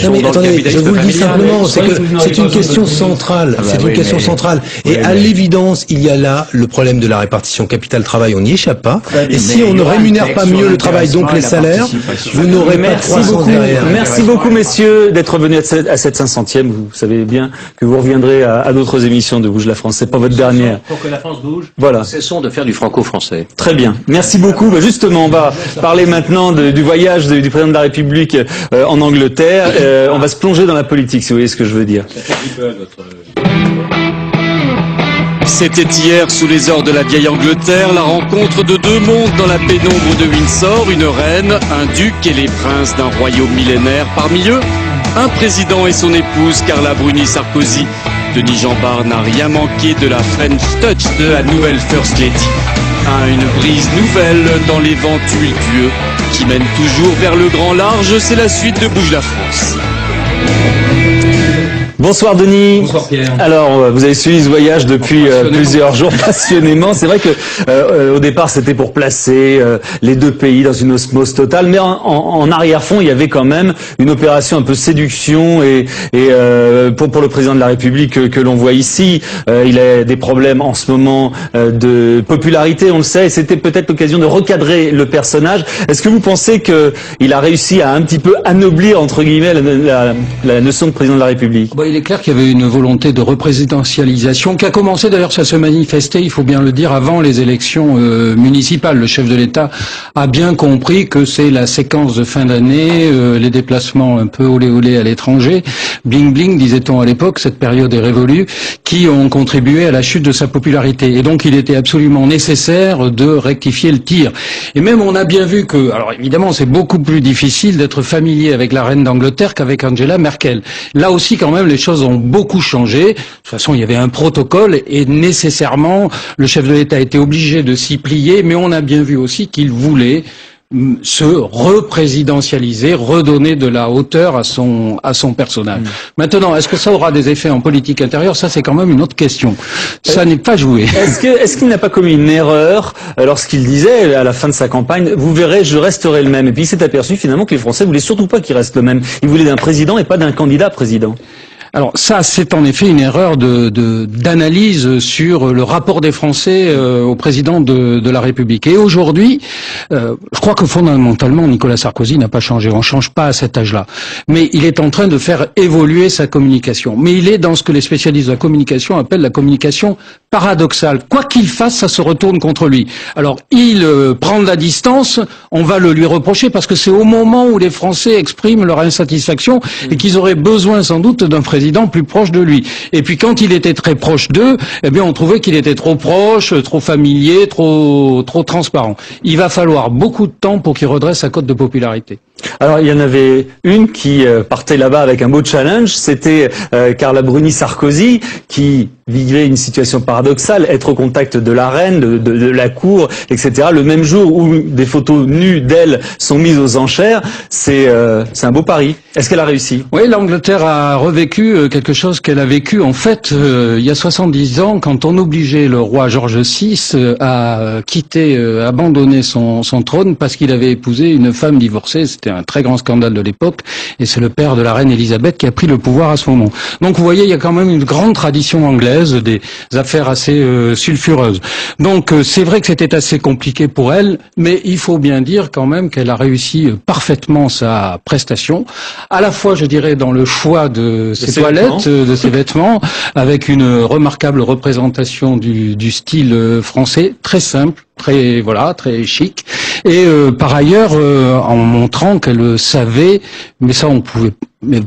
Non mais attendez, je vous le dis simplement, c'est que c'est une question centrale. C'est une question centrale. Et à l'évidence, il y a là le problème de la répartition capital-travail. On n'y échappe pas. Et si on ne rémunère pas mieux le travail, donc les salaires, vous n'aurez pas de croissance derrière. Merci beaucoup, messieurs, d'être venus à cette 500e. Vous savez bien que vous reviendrez à d'autres émissions de Bouge la France. C'est pas votre dernière. Pour que la France bouge, voilà. Cessons de faire du franco-français. Très bien. Merci beaucoup. Justement, on va parler maintenant du voyage du président de la République en Angleterre. On va se plonger dans la politique, si vous voyez ce que je veux dire. C'était hier, sous les ors de la vieille Angleterre, la rencontre de deux mondes dans la pénombre de Windsor, une reine, un duc et les princes d'un royaume millénaire. Parmi eux, un président et son épouse, Carla Bruni Sarkozy. Denis Jeanbart n'a rien manqué de la French touch de la nouvelle First Lady. Une brise nouvelle dans les vents tumultueux qui mènent toujours vers le grand large. C'est la suite de Bouge la France. Bonsoir Denis. Bonsoir Pierre. Alors, vous avez suivi ce voyage depuis plusieurs jours passionnément. C'est vrai que au départ, c'était pour placer les deux pays dans une osmose totale, mais en arrière-fond, il y avait quand même une opération un peu séduction et pour le président de la République que l'on voit ici, il a des problèmes en ce moment de popularité, on le sait, et c'était peut-être l'occasion de recadrer le personnage. Est-ce que vous pensez qu'il a réussi à un petit peu anoblir, entre guillemets, la notion de président de la République? Il est clair qu'il y avait une volonté de représidentialisation qui a commencé d'ailleurs à se manifester, il faut bien le dire, avant les élections municipales. Le chef de l'État a bien compris que c'est la séquence de fin d'année, les déplacements un peu olé olé à l'étranger, bling bling disait-on à l'époque, cette période est révolue, qui ont contribué à la chute de sa popularité. Et donc il était absolument nécessaire de rectifier le tir. Et même on a bien vu que, alors évidemment c'est beaucoup plus difficile d'être familier avec la reine d'Angleterre qu'avec Angela Merkel. Là aussi quand même les choses ont beaucoup changé. De toute façon il y avait un protocole et nécessairement le chef de l'État était obligé de s'y plier, mais on a bien vu aussi qu'il voulait se représidentialiser, redonner de la hauteur à son personnage. Maintenant, est-ce que ça aura des effets en politique intérieure? Ça, c'est quand même une autre question. Ça n'est pas joué. Est-ce qu'il n'a pas commis une erreur lorsqu'il disait à la fin de sa campagne, vous verrez, je resterai le même? Et puis il s'est aperçu finalement que les Français voulaient surtout pas qu'il reste le même. Ils voulaient d'un président et pas d'un candidat président. Alors ça, c'est en effet une erreur d'analyse sur le rapport des Français au président de la République. Et aujourd'hui, je crois que fondamentalement, Nicolas Sarkozy n'a pas changé. On ne change pas à cet âge-là. Mais il est en train de faire évoluer sa communication. Mais il est dans ce que les spécialistes de la communication appellent la communication paradoxale. Quoi qu'il fasse, ça se retourne contre lui. Alors, il prend de la distance, on va le lui reprocher parce que c'est au moment où les Français expriment leur insatisfaction et qu'ils auraient besoin sans doute d'un président plus proche de lui. Et puis quand il était très proche d'eux, eh bien on trouvait qu'il était trop proche, trop familier, trop transparent. Il va falloir beaucoup de temps pour qu'il redresse sa cote de popularité. Alors il y en avait une qui partait là-bas avec un beau challenge, c'était Carla Bruni-Sarkozy qui vivait une situation paradoxale, être au contact de la reine, de la cour, etc. Le même jour où des photos nues d'elle sont mises aux enchères, c'est un beau pari. Est-ce qu'elle a réussi? Oui, l'Angleterre a revécu quelque chose qu'elle a vécu en fait il y a 70 ans quand on obligeait le roi George VI à abandonner son trône parce qu'il avait épousé une femme divorcée. C'était un très grand scandale de l'époque et c'est le père de la reine Elisabeth qui a pris le pouvoir à ce moment. Donc vous voyez, il y a quand même une grande tradition anglaise, des affaires assez sulfureuses. Donc c'est vrai que c'était assez compliqué pour elle, mais il faut bien dire quand même qu'elle a réussi parfaitement sa prestation, à la fois je dirais dans le choix de ses toilettes, de ses vêtements, avec une remarquable représentation du style français, très simple, très chic, et par ailleurs en montrant qu'elle savait, mais ça on pouvait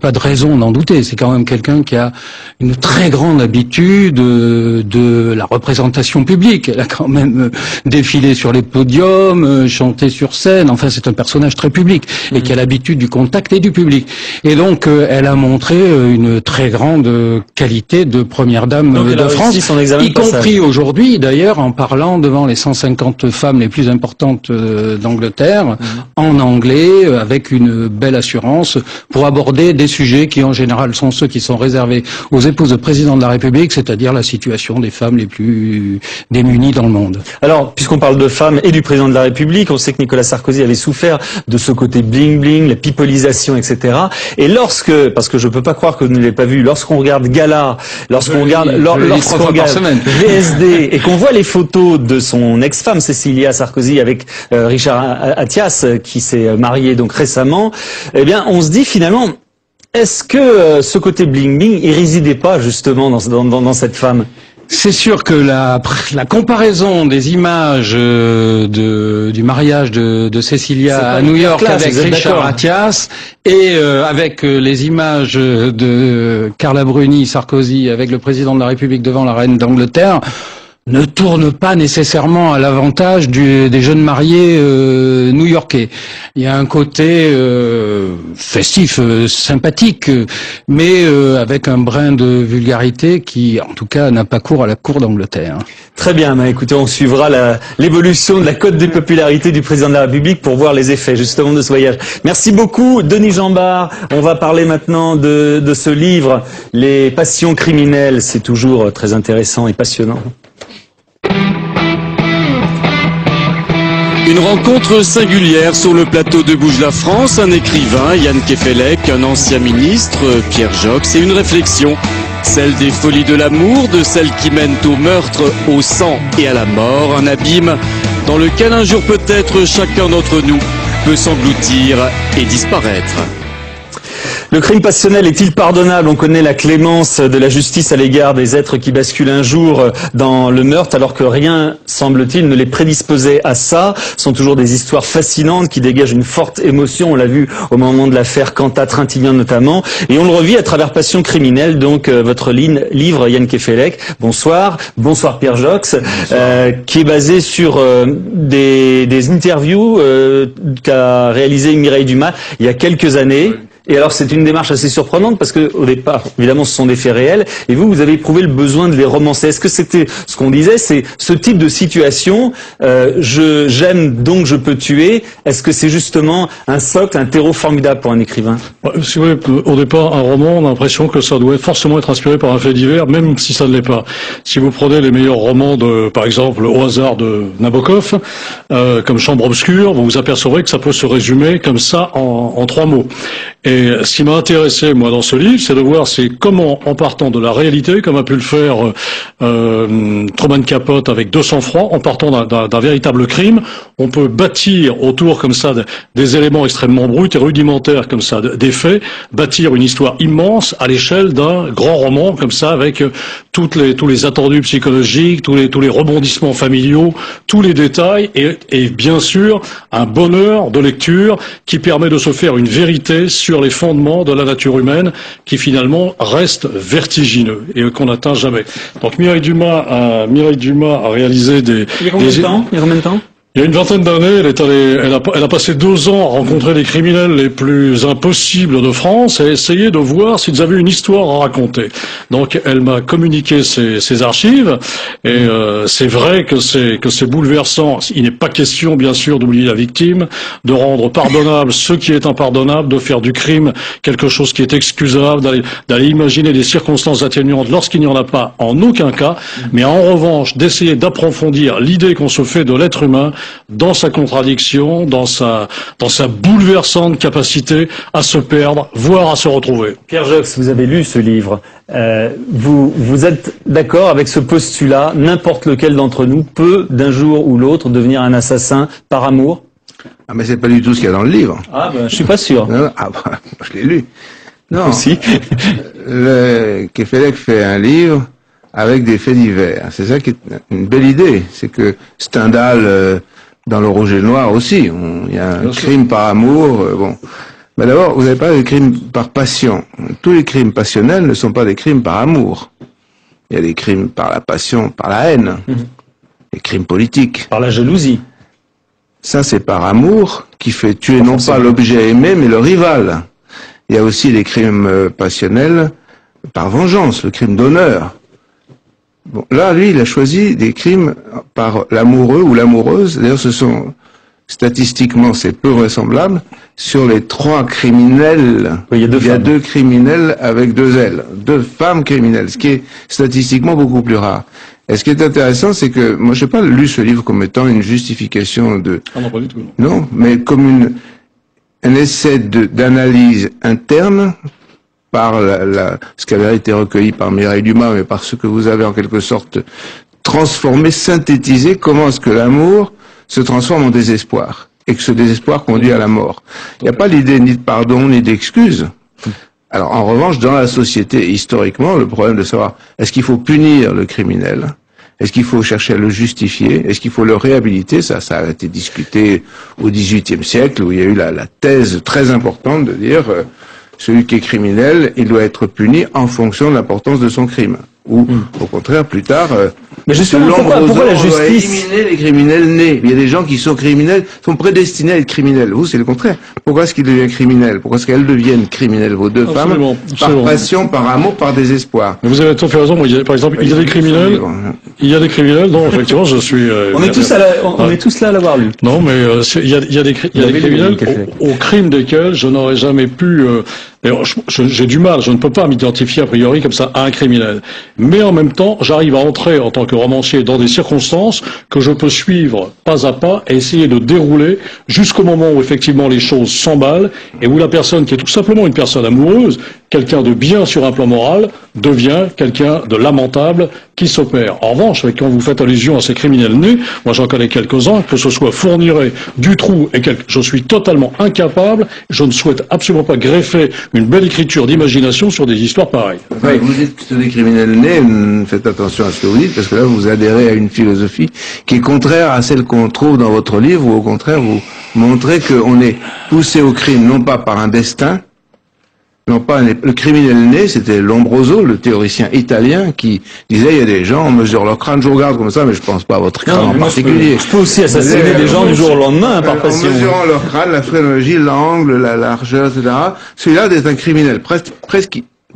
pas de raison d'en douter, c'est quand même quelqu'un qui a une très grande habitude de la représentation publique. Elle a quand même défilé sur les podiums, chanté sur scène, enfin c'est un personnage très public et qui a l'habitude du contact et du public. Et donc elle a montré une très grande qualité de première dame de France, y compris aujourd'hui d'ailleurs en parlant devant les 150 femmes les plus importantes d'Angleterre, en anglais, avec une belle assurance, pour aborder des sujets qui en général sont ceux qui sont réservés aux épouses de président de la République, c'est-à-dire la situation des femmes les plus démunies dans le monde. Alors, puisqu'on parle de femmes et du président de la République, on sait que Nicolas Sarkozy avait souffert de ce côté bling-bling, la pipolisation, etc. Et parce que je peux pas croire que vous ne l'avez pas vu, lorsqu'on regarde Gala, lorsqu'on regarde VSD, et qu'on voit les photos de son ex-femme Cécilia Sarkozy avec Richard Attias, qui s'est marié donc récemment, eh bien, on se dit finalement, est-ce que ce côté bling-bling, il résidait pas justement dans cette femme? C'est sûr que la comparaison des images du mariage de Cécilia à New York avec Richard Attias et avec les images de Carla Bruni Sarkozy avec le président de la République devant la reine d'Angleterre, ne tourne pas nécessairement à l'avantage des jeunes mariés new-yorkais. Il y a un côté festif, sympathique, mais avec un brin de vulgarité qui, en tout cas, n'a pas cours à la cour d'Angleterre. Très bien, écoutez, on suivra l'évolution de la cote de popularité du président de la République pour voir les effets justement de ce voyage. Merci beaucoup, Denis Jambard. On va parler maintenant de ce livre, Les passions criminelles. C'est toujours très intéressant et passionnant. Une rencontre singulière sur le plateau de Bouge la France, un écrivain, Yann Kefelec, un ancien ministre, Pierre Joxe, et une réflexion, celle des folies de l'amour, de celles qui mènent au meurtre, au sang et à la mort, un abîme dans lequel un jour peut-être chacun d'entre nous peut s'engloutir et disparaître. Le crime passionnel est-il pardonnable? On connaît la clémence de la justice à l'égard des êtres qui basculent un jour dans le meurtre, alors que rien, semble-t-il, ne les prédisposait à ça. Ce sont toujours des histoires fascinantes qui dégagent une forte émotion. On l'a vu au moment de l'affaire Cantat-Trintignant notamment. Et on le revit à travers Passion criminelle, donc votre livre, Yann Kefelec. Bonsoir. Bonsoir Pierre Joxe, qui est basé sur des interviews qu'a réalisé Mireille Dumas il y a quelques années. Et alors c'est une démarche assez surprenante parce que au départ, évidemment, ce sont des faits réels. Et vous avez éprouvé le besoin de les romancer. Est-ce que c'était ce qu'on disait, c'est ce type de situation, j'aime donc je peux tuer. Est-ce que c'est justement un socle, un terreau formidable pour un écrivain? Si vous voulez, au départ, un roman, on a l'impression que ça doit forcément être inspiré par un fait divers, même si ça ne l'est pas. Si vous prenez les meilleurs romans de, par exemple, au hasard de Nabokov, comme Chambre obscure, vous vous apercevrez que ça peut se résumer comme ça en 3 mots. Et ce qui m'a intéressé, moi, dans ce livre, c'est de voir comment, en partant de la réalité, comme a pu le faire Truman Capote avec 200 francs, en partant d'un véritable crime, on peut bâtir autour comme ça des éléments extrêmement bruts et rudimentaires comme ça, des faits, bâtir une histoire immense à l'échelle d'un grand roman comme ça, avec tous les attendus psychologiques, tous les rebondissements familiaux, tous les détails et bien sûr un bonheur de lecture qui permet de se faire une vérité sur les fondements de la nature humaine qui finalement reste vertigineux et qu'on n'atteint jamais. Donc Mireille Dumas a réalisé Il y a combien de temps? Il y a une vingtaine d'années, elle a passé 2 ans à rencontrer les criminels les plus impossibles de France et à essayer de voir s'ils avaient une histoire à raconter. Donc, elle m'a communiqué ses archives et c'est vrai que c'est bouleversant. Il n'est pas question, bien sûr, d'oublier la victime, de rendre pardonnable ce qui est impardonnable, de faire du crime quelque chose qui est excusable, d'aller imaginer des circonstances atténuantes lorsqu'il n'y en a pas en aucun cas, mais en revanche, d'essayer d'approfondir l'idée qu'on se fait de l'être humain dans sa contradiction, dans sa bouleversante capacité à se perdre, voire à se retrouver. Pierre Joxe, vous avez lu ce livre. Vous êtes d'accord avec ce postulat, n'importe lequel d'entre nous peut, d'un jour ou l'autre, devenir un assassin par amour? Ah, mais c'est pas du tout ce qu'il y a dans le livre. Ah, ben, je suis pas sûr. Non, je l'ai lu. Non. Aussi. Kefelec fait un livre avec des faits divers. C'est ça qui est une belle idée. C'est que Stendhal, dans Le Rouge et le Noir aussi, il y a un crime par amour. Bon. Mais d'abord, vous n'avez pas de crimes par passion. Tous les crimes passionnels ne sont pas des crimes par amour. Il y a des crimes par la passion, par la haine. Des crimes politiques. Par la jalousie. Ça, c'est par amour qui fait tuer non pas l'objet aimé, mais le rival. Il y a aussi les crimes passionnels par vengeance, le crime d'honneur. Bon, là, lui, il a choisi des crimes par l'amoureux ou l'amoureuse. D'ailleurs, statistiquement, c'est peu vraisemblable. Sur les 3 criminels, il y a 2 criminels avec 2 ailes. 2 femmes criminelles, ce qui est statistiquement beaucoup plus rare. Et ce qui est intéressant, c'est que, moi, je n'ai pas lu ce livre comme étant une justification de... Ah non, pas du tout. Non, mais comme un essai d'analyse interne par ce qui avait été recueilli par Mireille Dumas, mais par ce que vous avez en quelque sorte transformé, synthétisé, comment est-ce que l'amour se transforme en désespoir, et que ce désespoir conduit à la mort. Il n'y a pas l'idée ni de pardon, ni d'excuse. Alors, en revanche, dans la société, historiquement, le problème de savoir, est-ce qu'il faut punir le criminel? Est-ce qu'il faut chercher à le justifier? Est-ce qu'il faut le réhabiliter? Ça a été discuté au XVIIIe siècle, où il y a eu la thèse très importante de dire, celui qui est criminel, il doit être puni en fonction de l'importance de son crime. Ou, au contraire, plus tard, mais justement, pourquoi la justice éliminer les criminels nés? Il y a des gens qui sont criminels, sont prédestinés à être criminels. Vous, c'est le contraire. Pourquoi est-ce qu'ils deviennent criminels? Pourquoi est-ce qu'elles deviennent criminelles, vos deux femmes? Par passion, par amour, par désespoir. Mais vous avez tout à fait raison. Par exemple, il y a des criminels. Il y a des criminels. Non, effectivement, je suis. On est tous là à l'avoir lu. Non, mais il y a des criminels au crime desquels je n'aurais jamais pu. J'ai du mal, je ne peux pas m'identifier a priori comme ça à un criminel. Mais en même temps, j'arrive à entrer en tant que romancier dans des circonstances que je peux suivre pas à pas et essayer de dérouler jusqu'au moment où effectivement les choses s'emballent et où la personne qui est tout simplement une personne amoureuse, quelqu'un de bien sur un plan moral, devient quelqu'un de lamentable qui s'opère. En revanche, quand vous faites allusion à ces criminels nés, moi j'en connais quelques-uns, que ce soit Fourniret, Dutroux et je suis totalement incapable, je ne souhaite absolument pas greffer une belle écriture d'imagination sur des histoires pareilles. Enfin, vous dites que c'est des criminels nés, faites attention à ce que vous dites, parce que là vous adhérez à une philosophie qui est contraire à celle qu'on trouve dans votre livre, ou au contraire vous montrez qu'on est poussé au crime non pas par un destin, non pas le criminel né, c'était Lombroso, le théoricien italien, qui disait il y a des gens, on mesure leur crâne, je regarde comme ça, mais je pense pas à votre crâne en particulier. Je peux aussi assassiner des gens du jour au lendemain, par passion. En mesurant leur crâne, la phrénologie, l'angle, la largeur, etc. Celui-là est un criminel,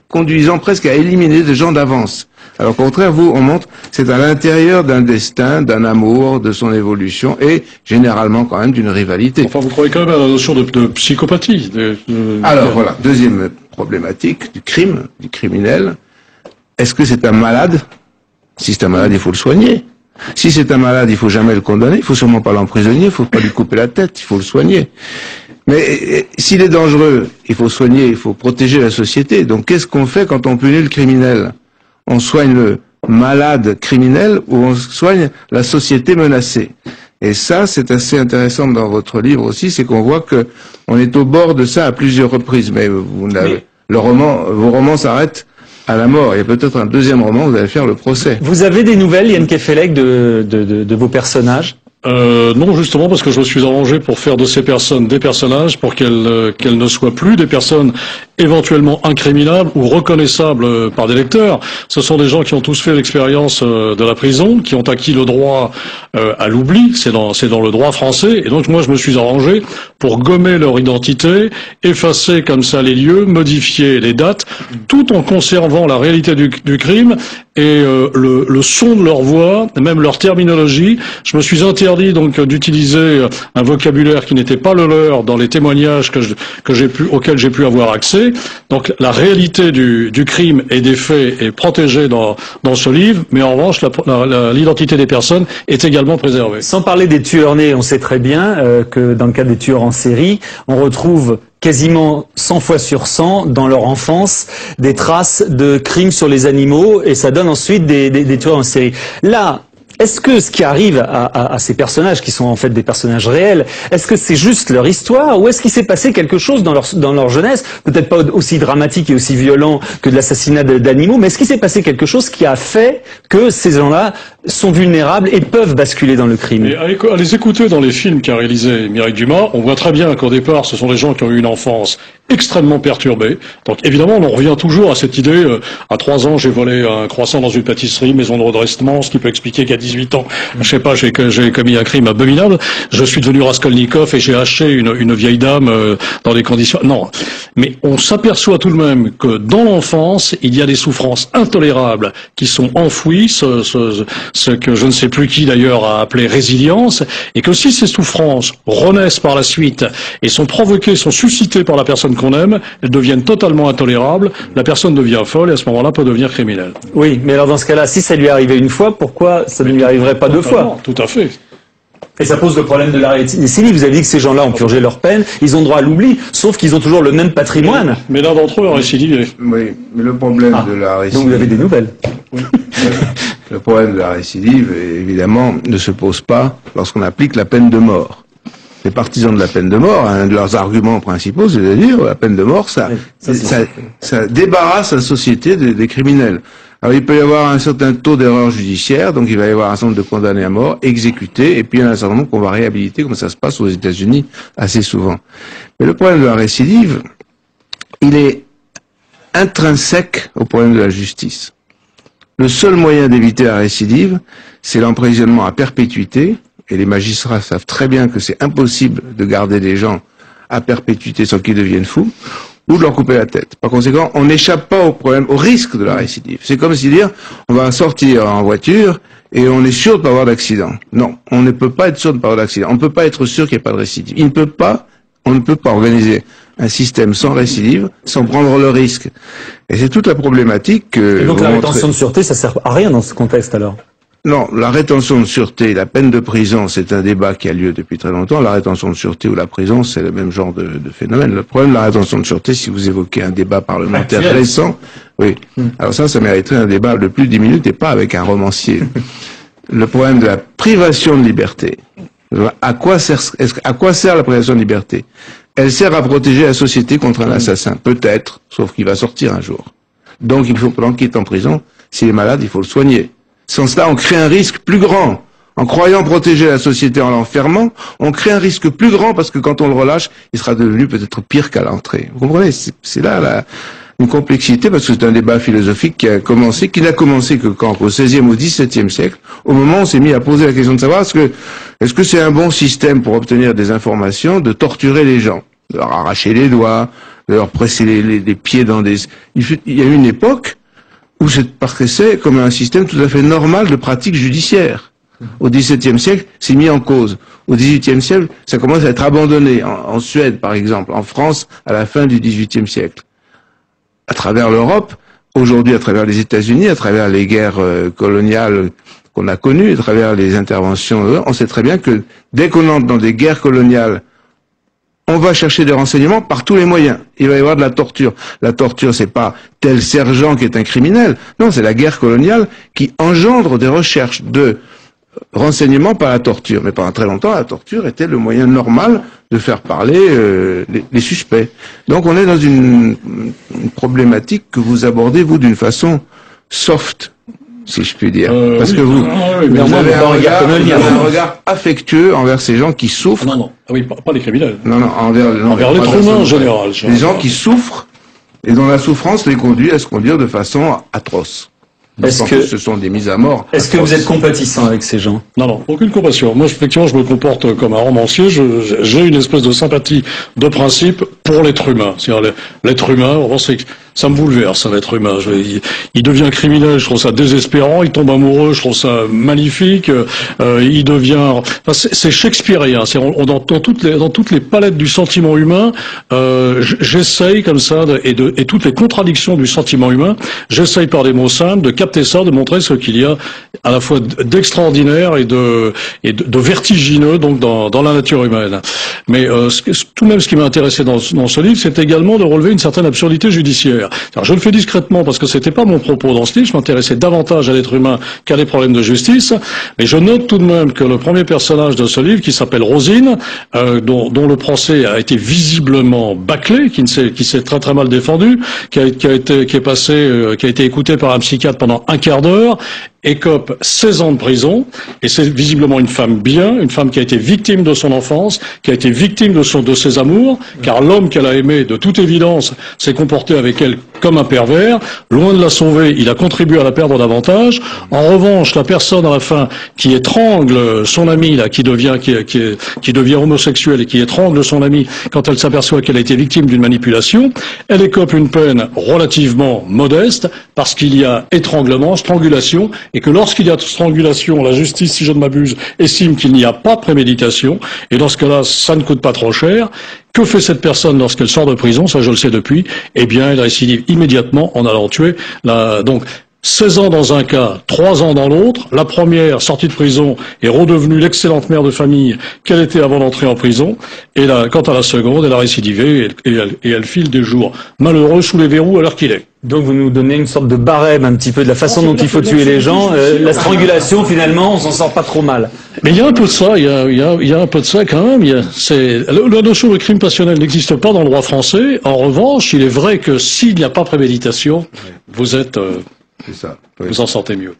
conduisant presque à éliminer des gens d'avance. Alors qu'au contraire, vous, on montre, c'est à l'intérieur d'un destin, d'un amour, de son évolution, et généralement quand même d'une rivalité. Enfin, vous croyez quand même à la notion de psychopathie. Alors voilà, deuxième problématique du crime, du criminel. Est-ce que c'est un malade? Si c'est un malade, il faut le soigner. Si c'est un malade, il faut jamais le condamner, il faut sûrement pas l'emprisonner, il faut pas lui couper la tête, il faut le soigner. Mais s'il est dangereux, il faut soigner, il faut protéger la société. Donc qu'est-ce qu'on fait quand on punit le criminel? On soigne le malade criminel ou on soigne la société menacée? Et ça, c'est assez intéressant dans votre livre aussi, c'est qu'on voit que on est au bord de ça à plusieurs reprises. Mais vos romans s'arrêtent à la mort. Il y a peut-être un deuxième roman, vous allez faire le procès. Vous avez des nouvelles, Yann Kefelec, de vos personnages? Non, justement, parce que je me suis arrangé pour faire de ces personnes des personnages, pour qu'elles ne soient plus des personnes éventuellement incriminables ou reconnaissables par des lecteurs. Ce sont des gens qui ont tous fait l'expérience de la prison, qui ont acquis le droit à l'oubli, c'est dans le droit français, et donc moi je me suis arrangé pour gommer leur identité, effacer comme ça les lieux, modifier les dates, tout en conservant la réalité du crime et le son de leur voix, même leur terminologie. Je me suis interdit donc d'utiliser un vocabulaire qui n'était pas le leur dans les témoignages auxquels j'ai pu avoir accès. Donc la réalité du crime et des faits est protégée dans ce livre, mais en revanche l'identité des personnes est également préservée. Sans parler des tueurs nés, on sait très bien que dans le cas des tueurs en série, on retrouve quasiment 100 fois sur 100 dans leur enfance des traces de crimes sur les animaux, et ça donne ensuite des tueurs en série. Là, est-ce que ce qui arrive à ces personnages, qui sont en fait des personnages réels, est-ce que c'est juste leur histoire, ou est-ce qu'il s'est passé quelque chose dans leur jeunesse, peut-être pas aussi dramatique et aussi violent que de l'assassinat d'animaux, mais est-ce qu'il s'est passé quelque chose qui a fait que ces gens-là sont vulnérables et peuvent basculer dans le crime? Et à les écouter dans les films qu'a réalisé Mireille Dumas, on voit très bien qu'au départ, ce sont des gens qui ont eu une enfance extrêmement perturbée. Donc évidemment, on en revient toujours à cette idée, à 3 ans, j'ai volé un croissant dans une pâtisserie, maison de redressement, ce qui peut expliquer qu'à 18 ans, je sais pas, j'ai commis un crime abominable, je suis devenu Raskolnikov et j'ai haché une vieille dame dans des conditions... Non, mais on s'aperçoit tout de même que dans l'enfance, il y a des souffrances intolérables qui sont enfouies, ce que je ne sais plus qui d'ailleurs a appelé résilience, et que si ces souffrances renaissent par la suite et sont provoquées, sont suscitées par la personne qu'on aime, elles deviennent totalement intolérables, la personne devient folle et à ce moment-là peut devenir criminelle. Oui, mais alors dans ce cas-là, si ça lui arrivait une fois, pourquoi ça ne lui arriverait pas 2 fois? Tout à fait. Et ça pose le problème de la récidive. Vous avez dit que ces gens-là ont purgé leur peine, ils ont droit à l'oubli, sauf qu'ils ont toujours le même patrimoine. Mais l'un d'entre eux a récidivé. Oui, mais le problème de la récidive... Donc vous avez des nouvelles. Oui. Le problème de la récidive, évidemment, ne se pose pas lorsqu'on applique la peine de mort. Les partisans de la peine de mort, un de leurs arguments principaux, c'est de dire la peine de mort, ça débarrasse la société des criminels. Alors il peut y avoir un certain taux d'erreur judiciaire, donc il va y avoir un certain nombre de condamnés à mort, exécutés, et puis il y en a un certain nombre qu'on va réhabiliter, comme ça se passe aux États-Unis assez souvent. Mais le problème de la récidive, il est intrinsèque au problème de la justice. Le seul moyen d'éviter la récidive, c'est l'emprisonnement à perpétuité, et les magistrats savent très bien que c'est impossible de garder des gens à perpétuité sans qu'ils deviennent fous, ou de leur couper la tête. Par conséquent, on n'échappe pas au problème, au risque de la récidive. C'est comme si dire, on va sortir en voiture et on est sûr de ne pas avoir d'accident. Non, on ne peut pas être sûr de ne pas avoir d'accident. On ne peut pas être sûr qu'il n'y ait pas de récidive. On ne peut pas organiser un système sans récidive, sans prendre le risque. Et c'est toute la problématique que... Et donc la rétention de sûreté, ça sert à rien dans ce contexte alors? Non, la rétention de sûreté, la peine de prison, c'est un débat qui a lieu depuis très longtemps. La rétention de sûreté ou la prison, c'est le même genre de phénomène. Le problème de la rétention de sûreté, si vous évoquez un débat parlementaire récent, oui. Alors ça mériterait un débat de plus de 10 minutes et pas avec un romancier. Le problème de la privation de liberté. À quoi sert la privation de liberté? Elle sert à protéger la société contre un assassin. Peut-être, sauf qu'il va sortir un jour. Donc il faut, pendant qu'il est en prison, s'il est malade, il faut le soigner. Sans cela, on crée un risque plus grand. En croyant protéger la société en l'enfermant, on crée un risque plus grand parce que quand on le relâche, il sera devenu peut-être pire qu'à l'entrée. Vous comprenez? C'est là une complexité parce que c'est un débat philosophique qui n'a commencé que quand, au XVIe ou XVIIe siècle, au moment où on s'est mis à poser la question de savoir est-ce que c'est un bon système pour obtenir des informations de torturer les gens, de leur arracher les doigts, de leur presser les pieds dans des... Il y a eu une époque parce que c'est comme un système tout à fait normal de pratique judiciaire. Au XVIIe siècle, c'est mis en cause. Au XVIIIe siècle, ça commence à être abandonné. En Suède, par exemple, en France, à la fin du XVIIIe siècle. À travers l'Europe, aujourd'hui, à travers les États-Unis, à travers les guerres coloniales qu'on a connues, à travers les interventions, on sait très bien que dès qu'on entre dans des guerres coloniales, on va chercher des renseignements par tous les moyens. Il va y avoir de la torture. La torture, c'est pas tel sergent qui est un criminel. Non, c'est la guerre coloniale qui engendre des recherches de renseignements par la torture. Mais pendant très longtemps, la torture était le moyen normal de faire parler les suspects. Donc on est dans une problématique que vous abordez, vous, d'une façon soft, si je puis dire. Parce que vous avez un regard affectueux envers ces gens qui souffrent. Non. Ah oui, pas les criminels. Non, envers l'être humain en général. Les gens qui souffrent et dont la souffrance les conduit à se conduire de façon atroce. Est-ce que ce sont des mises à mort? Est-ce que vous êtes compatissant avec ces gens? Non, aucune compassion. Moi, effectivement, je me comporte comme un romancier. J'ai une espèce de sympathie de principe pour l'être humain. C'est-à-dire l'être humain, ça me bouleverse, l'être humain. Il devient criminel, je trouve ça désespérant. Il tombe amoureux, je trouve ça magnifique. Il devient... Enfin, c'est shakespearien. Dans toutes les palettes du sentiment humain, j'essaye comme ça, et toutes les contradictions du sentiment humain, j'essaye par des mots simples de capter ça, de montrer ce qu'il y a à la fois d'extraordinaire et de vertigineux donc dans la nature humaine. Mais tout de même, ce qui m'a intéressé dans ce livre, c'est également de relever une certaine absurdité judiciaire. Alors, je le fais discrètement parce que c'était pas mon propos dans ce livre. Je m'intéressais davantage à l'être humain qu'à des problèmes de justice. Mais je note tout de même que le premier personnage de ce livre, qui s'appelle Rosine, dont le procès a été visiblement bâclé, qui s'est très très mal défendu, qui a été écouté par un psychiatre pendant un quart d'heure, écope 16 ans de prison, et c'est visiblement une femme une femme qui a été victime de son enfance, qui a été victime de ses amours, car l'homme qu'elle a aimé, de toute évidence, s'est comporté avec elle comme un pervers. Loin de la sauver, il a contribué à la perdre davantage. En revanche, la personne à la fin qui étrangle son ami, là, qui devient homosexuel et qui étrangle son ami quand elle s'aperçoit qu'elle a été victime d'une manipulation, elle écope une peine relativement modeste parce qu'il y a étranglement, strangulation, et que lorsqu'il y a strangulation, la justice, si je ne m'abuse, estime qu'il n'y a pas de préméditation, et dans ce cas-là, ça ne coûte pas trop cher. Que fait cette personne lorsqu'elle sort de prison? Ça, je le sais depuis. Eh bien, elle récidive immédiatement en allant tuer donc, 16 ans dans un cas, 3 ans dans l'autre. La première, sortie de prison, est redevenue l'excellente mère de famille qu'elle était avant d'entrer en prison. Et quant à la seconde, elle a récidivé et elle file des jours malheureux sous les verrous à l'heure qu'il est. Donc vous nous donnez une sorte de barème un petit peu de la façon dont il faut tuer les gens. La strangulation, finalement, on s'en sort pas trop mal. Mais il y a un peu de ça, il y a un peu de ça quand même. La notion de crime passionnel n'existe pas dans le droit français. En revanche, il est vrai que s'il n'y a pas préméditation, vous en sortez mieux.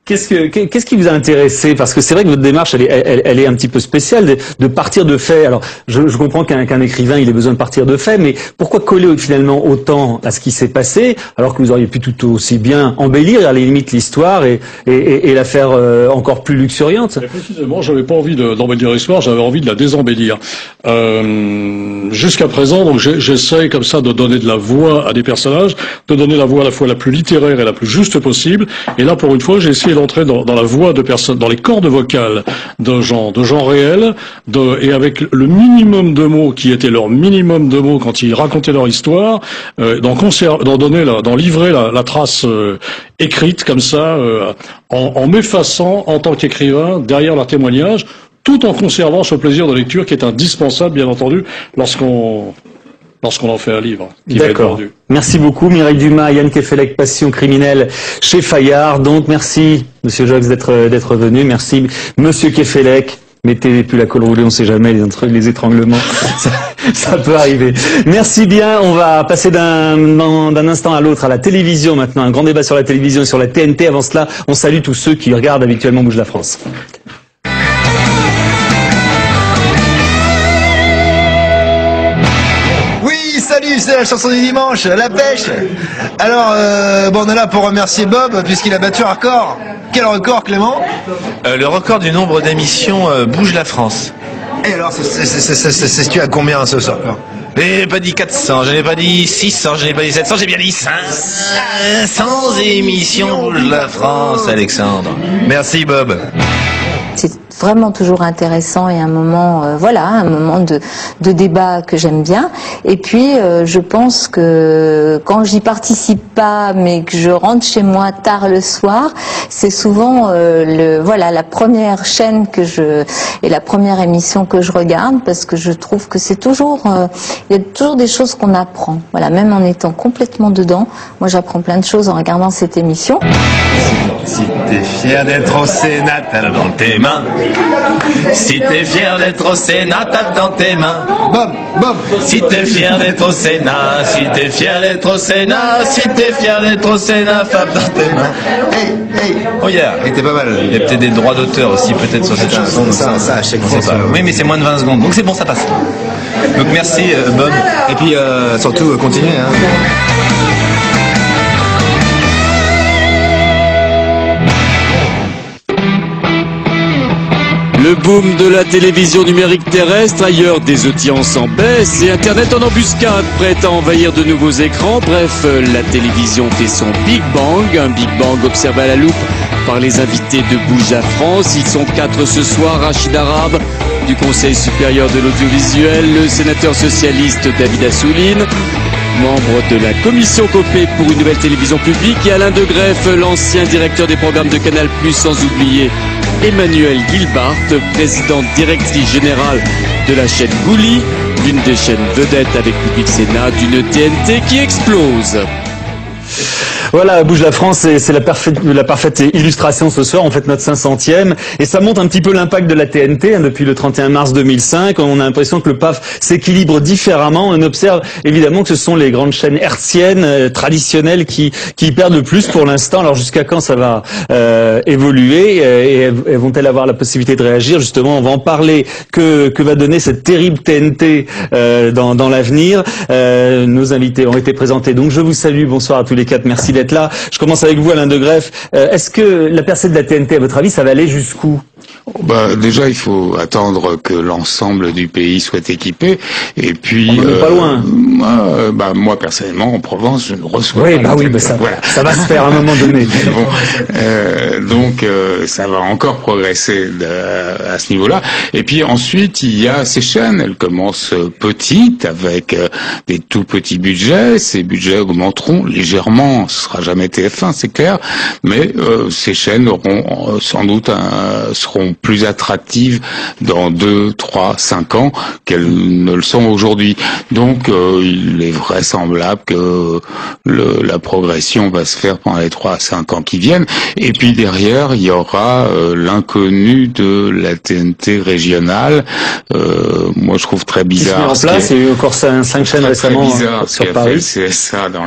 Qu'est-ce qui vous a intéressé? Parce que c'est vrai que votre démarche, elle est un petit peu spéciale, de partir de faits. Alors, je comprends qu'un écrivain, il ait besoin de partir de faits, mais pourquoi coller finalement autant à ce qui s'est passé, alors que vous auriez pu tout aussi bien embellir, à la limite, l'histoire et la faire encore plus luxuriante? Et précisément, j'avais pas envie d'embellir l'histoire, j'avais envie de la désembellir. Jusqu'à présent, donc j'essaye comme ça de donner de la voix à des personnages, de donner la voix à la fois la plus littéraire et la plus juste possible. Et là, pour une fois, j'ai essayé d'entrer dans la voix de personnes, dans les cordes vocales de gens réels, et avec le minimum de mots qui était leur minimum de mots quand ils racontaient leur histoire, d'en livrer la trace écrite comme ça, en m'effaçant en tant qu'écrivain derrière leur témoignage, tout en conservant ce plaisir de lecture qui est indispensable, bien entendu, lorsqu'on en fait un livre qui va être vendu. Merci beaucoup Mireille Dumas, Yann Kefelec, Passion criminelle chez Fayard. Donc merci Monsieur Jox d'être venu. Merci Monsieur Kefelec. Mettez plus la colle roulée, on ne sait jamais, les étranglements, ça peut arriver. Merci bien, on va passer d'un instant à l'autre à la télévision maintenant. Un grand débat sur la télévision et sur la TNT. Avant cela, on salue tous ceux qui regardent habituellement Bouge la France. Salut, c'est la chanson du dimanche, la pêche. Alors, on est là pour remercier Bob, puisqu'il a battu un record. Quel record, Clément? Le record du nombre d'émissions Bouge la France. Et alors, c'est situé à combien ce soir? Je n'ai pas dit 400, je n'ai pas dit 600, je n'ai pas dit 700, j'ai bien dit 500 émissions Bouge la France, Alexandre. Merci Bob. C'est vraiment toujours intéressant et un moment, un moment de débat que j'aime bien. Et puis, je pense que quand j'y participe pas, mais que je rentre chez moi tard le soir, c'est souvent la première chaîne et la première émission que je regarde, parce que je trouve que c'est toujours, il y a toujours des choses qu'on apprend. Voilà, même en étant complètement dedans, moi j'apprends plein de choses en regardant cette émission. Si t'es fier d'être au Sénat, t'as dans tes mains. Si t'es fier d'être au Sénat, t'as dans tes mains. Bob. Si t'es fier d'être au Sénat, si t'es fier d'être au Sénat, si t'es fier d'être au Sénat, frappe dans tes mains. Hey. Oh yeah, il était pas mal. Il y a peut-être des droits d'auteur aussi, peut-être sur cette chanson. Ça, à chaque fois. Oui, mais c'est moins de 20 secondes, donc c'est bon, ça passe. Donc merci Bob. Et puis surtout, continuez. Le boom de la télévision numérique terrestre, ailleurs des audiences en baisse et Internet en embuscade prêt à envahir de nouveaux écrans. Bref, la télévision fait son Big Bang, un Big Bang observé à la loupe par les invités de Bouge la France. Ils sont 4 ce soir, Rachid Arabe du Conseil supérieur de l'audiovisuel, le sénateur socialiste David Assouline, membre de la commission Copé pour une nouvelle télévision publique, et Alain Degreff, l'ancien directeur des programmes de Canal+, sans oublier Emmanuel Gilbart, présidente directrice générale de la chaîne Gulli, l'une des chaînes vedettes avec Public Sénat, d'une TNT qui explose. Voilà, Bouge la France, c'est la parfaite illustration ce soir. On fête notre 500e et ça montre un petit peu l'impact de la TNT depuis le 31 mars 2005. On a l'impression que le PAF s'équilibre différemment. On observe évidemment que ce sont les grandes chaînes hertziennes traditionnelles qui perdent le plus pour l'instant. Alors jusqu'à quand ça va évoluer et vont-elles avoir la possibilité de réagir? Justement, on va en parler. Que va donner cette terrible TNT dans l'avenir? Nos invités ont été présentés. Donc je vous salue. Bonsoir à tous les 4. Merci d'être là. Je commence avec vous, Alain Degreff. Est-ce que la percée de la TNT, à votre avis, ça va aller jusqu'où? Déjà, il faut attendre que l'ensemble du pays soit équipé. Et puis, on n'est pas loin. Moi, personnellement, en Provence, je ne reçois pas. Ça va se faire à un moment donné. Donc, ça va encore progresser à ce niveau-là. Et puis ensuite, il y a ces chaînes. Elles commencent petites, avec des tout petits budgets. Ces budgets augmenteront légèrement. Ce sera jamais TF1, c'est clair. Mais ces chaînes auront sans doute seront plus attractives dans 2, 3, 5 ans qu'elles ne le sont aujourd'hui. Donc il est vraisemblable que la progression va se faire pendant les 3 à 5 ans qui viennent. Et puis derrière, il y aura l'inconnu de la TNT régionale. Moi, je trouve très bizarre. En place, il y a eu encore 5 chaînes récemment sur Paris. Le CSA dans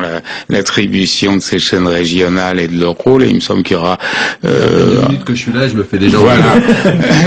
l'attribution de ces chaînes régionales et de leur rôle. Et il me semble qu'il y aura... 2 minutes que je suis là, je me fais déjà... Voilà.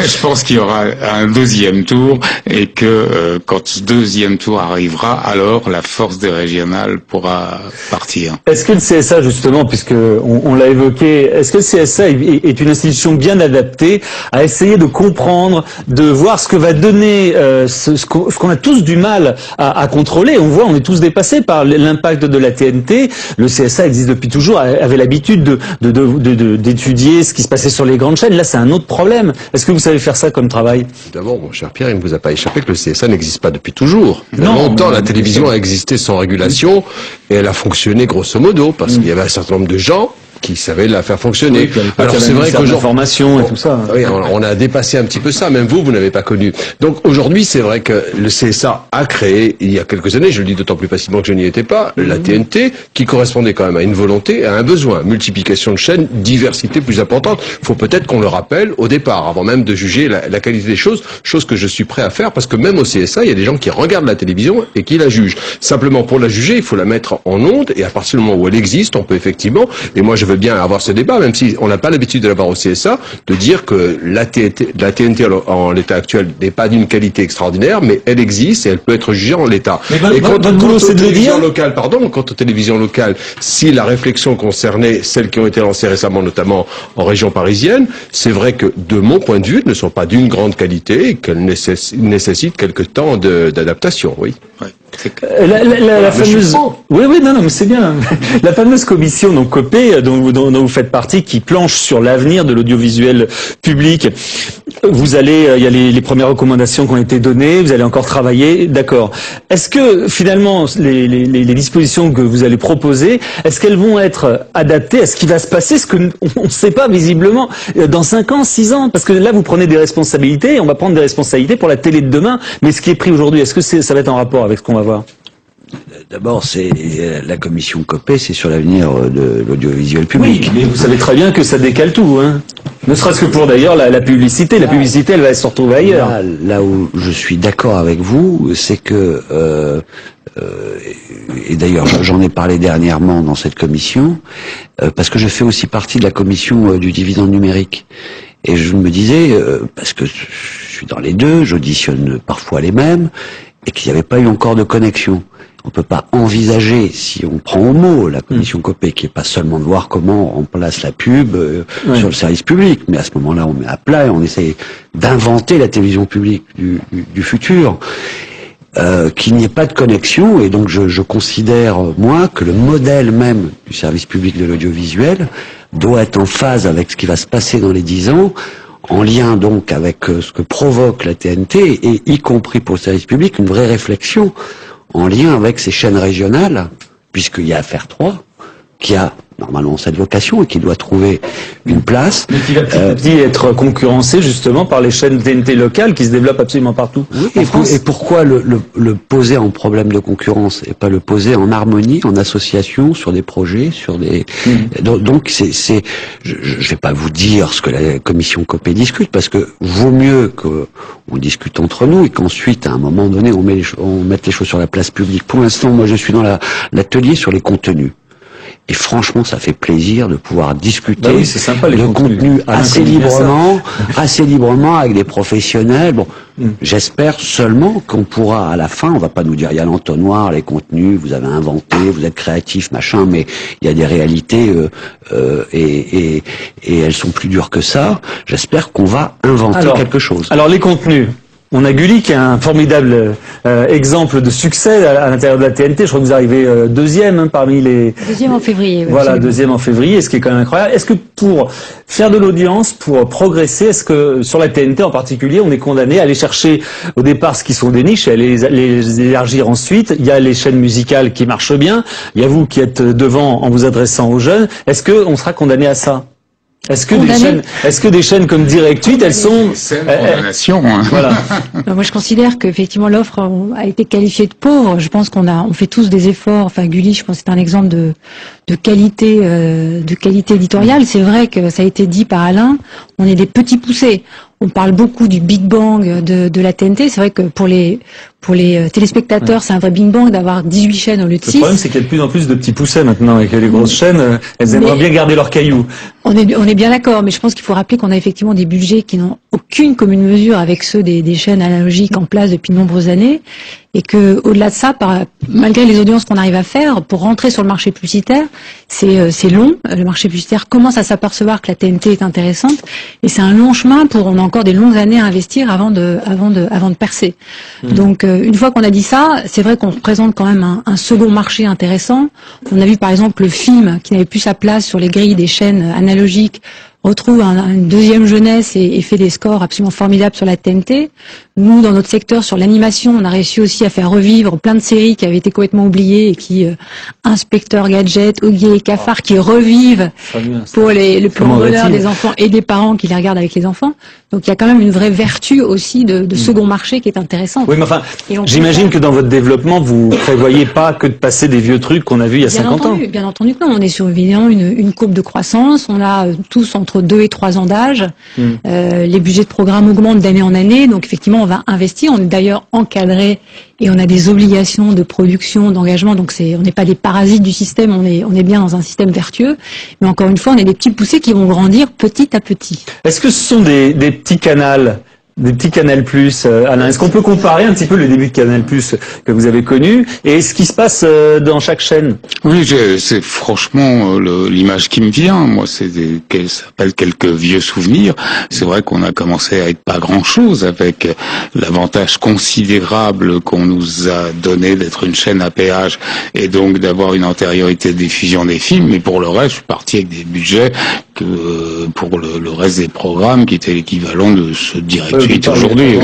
Je pense qu'il y aura un deuxième tour et que quand ce deuxième tour arrivera, alors la force des régionales pourra partir. Est-ce que le CSA, justement, puisque on l'a évoqué, est-ce que le CSA est une institution bien adaptée à essayer de comprendre, de voir ce que va donner ce qu'on a tous du mal à contrôler? On voit, on est tous dépassés par l'impact de la TNT. Le CSA existe depuis toujours, avait l'habitude d'étudier ce qui se passait sur les grandes chaînes. Là, c'est un autre problème. Est-ce que vous savez faire ça comme travail? D'abord, mon cher Pierre, il ne vous a pas échappé que le CSA n'existe pas depuis toujours. Longtemps, la télévision a existé sans régulation et elle a fonctionné grosso modo parce qu'il y avait un certain nombre de gens qui savaient la faire fonctionner. Oui, alors c'est vrai que formation et tout ça. Oui, on a dépassé un petit peu ça. Même vous n'avez pas connu. Donc aujourd'hui, c'est vrai que le CSA a créé il y a quelques années, je le dis d'autant plus facilement que je n'y étais pas, la TNT, qui correspondait quand même à une volonté, à un besoin, multiplication de chaînes, diversité plus importante. Il faut peut-être qu'on le rappelle au départ, avant même de juger la qualité des choses, chose que je suis prêt à faire parce que même au CSA, il y a des gens qui regardent la télévision et qui la jugent. Simplement pour la juger, il faut la mettre en onde et à partir du moment où elle existe, on peut effectivement, et moi je veux bien avoir ce débat, même si on n'a pas l'habitude de l'avoir au CSA, de dire que la TNT en l'état actuel n'est pas d'une qualité extraordinaire, mais elle existe et elle peut être jugée en l'état. Et quant aux télévisions locales, quant aux télévisions locales, si la réflexion concernait celles qui ont été lancées récemment, notamment en région parisienne, c'est vrai que, de mon point de vue, elles ne sont pas d'une grande qualité et qu'elles nécessitent quelques temps d'adaptation, oui. Ouais. La fameuse, oui, non, mais c'est bien. La fameuse commission donc Copé dont vous faites partie, qui planche sur l'avenir de l'audiovisuel public. Vous allez, il y a les premières recommandations qui ont été données. Vous allez encore travailler, d'accord. Est-ce que finalement les dispositions que vous allez proposer, est-ce qu'elles vont être adaptées à ce qui va se passer, ce que on ne sait pas visiblement dans 5 ans, 6 ans, parce que là vous prenez des responsabilités, et on va prendre des responsabilités pour la télé de demain. Mais ce qui est pris aujourd'hui, est-ce que ça va être en rapport avec ce qu'on va voir? D'abord, c'est la commission Copé, c'est sur l'avenir de l'audiovisuel public. Oui, mais vous savez très bien que ça décale tout, hein. Ne serait-ce que pour d'ailleurs la publicité. La publicité, elle va se retrouver ailleurs. Là où je suis d'accord avec vous, c'est que et d'ailleurs j'en ai parlé dernièrement dans cette commission, parce que je fais aussi partie de la commission du dividende numérique. Et je me disais, parce que je suis dans les deux, j'auditionne parfois les mêmes, et qu'il n'y avait pas eu encore de connexion. On peut pas envisager, si on prend au mot la commission Copé, qui est pas seulement de voir comment on place la pub sur le service public, mais à ce moment-là on met à plat et on essaie d'inventer la télévision publique du futur, qu'il n'y ait pas de connexion. Et donc je considère, moi, que le modèle même du service public de l'audiovisuel doit être en phase avec ce qui va se passer dans les 10 ans, en lien donc avec ce que provoque la TNT, et y compris pour le service public, une vraie réflexion en lien avec ces chaînes régionales, puisqu'il y a Affaire 3, qui a normalement cette vocation et qui doit trouver une place. Mais qui va petit à petit être concurrencé justement par les chaînes TNT locales qui se développent absolument partout. Oui, et pourquoi le poser en problème de concurrence et pas le poser en harmonie, en association, sur des projets, sur des... Donc je vais pas vous dire ce que la commission Copé discute, parce que vaut mieux qu'on discute entre nous et qu'ensuite, à un moment donné, on mette les choses sur la place publique. Pour l'instant, moi, je suis dans l'atelier sur les contenus. Et franchement, ça fait plaisir de pouvoir discuter de contenu assez librement avec des professionnels. Bon, j'espère seulement qu'on pourra, à la fin, on va pas nous dire il y a l'entonnoir, les contenus, vous avez inventé, vous êtes créatif, machin, mais il y a des réalités et elles sont plus dures que ça. J'espère qu'on va inventer quelque chose. Alors les contenus. On a Gulli qui est un formidable exemple de succès à l'intérieur de la TNT. Je crois que vous arrivez deuxième parmi les... Deuxième en février. Voilà, absolument. Deuxième en février, ce qui est quand même incroyable. Est-ce que pour faire de l'audience, pour progresser, est-ce que sur la TNT en particulier, on est condamné à aller chercher au départ ce qui sont des niches et à les élargir ensuite? Il y a les chaînes musicales qui marchent bien. Il y a vous qui êtes devant en vous adressant aux jeunes. Est-ce qu'on sera condamné à ça? Est-ce que des chaînes comme Direct 8, elles sont voilà. Moi, je considère qu'effectivement l'offre a été qualifiée de pauvre. Je pense on fait tous des efforts. Enfin, Gulli, je pense que c'est un exemple de qualité éditoriale. C'est vrai que ça a été dit par Alain. On est des petits poussés. On parle beaucoup du Big Bang de la TNT. C'est vrai que pour les téléspectateurs, c'est un vrai Big Bang d'avoir 18 chaînes au lieu de 6. Le problème, c'est qu'il y a de plus en plus de petits poussets maintenant et que les grosses chaînes, elles aimeraient bien garder leurs cailloux. On est bien d'accord, mais je pense qu'il faut rappeler qu'on a effectivement des budgets qui n'ont aucune commune mesure avec ceux des chaînes analogiques en place depuis de nombreuses années, et que au-delà de ça, malgré les audiences qu'on arrive à faire, pour rentrer sur le marché publicitaire, c'est long. Le marché publicitaire commence à s'apercevoir que la TNT est intéressante, et c'est un long chemin on a encore des longues années à investir avant de percer. Donc une fois qu'on a dit ça, c'est vrai qu'on représente quand même un second marché intéressant. On a vu par exemple le film qui n'avait plus sa place sur les grilles des chaînes analogiques retrouve une deuxième jeunesse et fait des scores absolument formidables sur la TNT. Nous, dans notre secteur, sur l'animation, on a réussi aussi à faire revivre plein de séries qui avaient été complètement oubliées et qui, Inspecteur Gadget, Oggy et Cafard, qui revivent pour le plus grand bonheur des enfants et des parents qui les regardent avec les enfants. Donc il y a quand même une vraie vertu aussi de second marché qui est intéressante. Oui, mais enfin, j'imagine que dans votre développement, vous prévoyez pas que de passer des vieux trucs qu'on a vus il y a 50 ans. Bien entendu que non. On est sur évidemment une courbe de croissance. On a tous entre 2 et 3 ans d'âge. Les budgets de programme augmentent d'année en année. Donc effectivement, on va investir. On est d'ailleurs encadré et on a des obligations de production, d'engagement. Donc on n'est pas des parasites du système. On est bien dans un système vertueux. Mais encore une fois, on est des petits poussés qui vont grandir petit à petit. Est-ce que ce sont des petits canals? Des petits Canal+, Alain. Est-ce qu'on peut comparer un petit peu le début de Canal+ que vous avez connu et ce qui se passe dans chaque chaîne? Oui, c'est franchement l'image qui me vient. Moi, ça s'appelle quelques vieux souvenirs. C'est vrai qu'on a commencé à être pas grand-chose avec l'avantage considérable qu'on nous a donné d'être une chaîne à péage et donc d'avoir une antériorité de diffusion des films. Mais pour le reste, je suis parti avec des budgets que pour le reste des programmes qui étaient l'équivalent de ce Direct 8 aujourd'hui,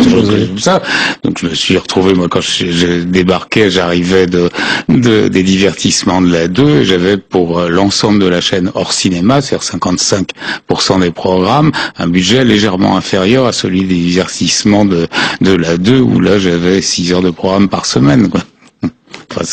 ça. Donc je me suis retrouvé, moi, quand je débarquais, j'arrivais des divertissements de la 2, j'avais pour l'ensemble de la chaîne hors cinéma, c'est-à-dire 55% des programmes, un budget légèrement inférieur à celui des divertissements de la 2, où là j'avais 6 heures de programme par semaine, quoi. Enfin,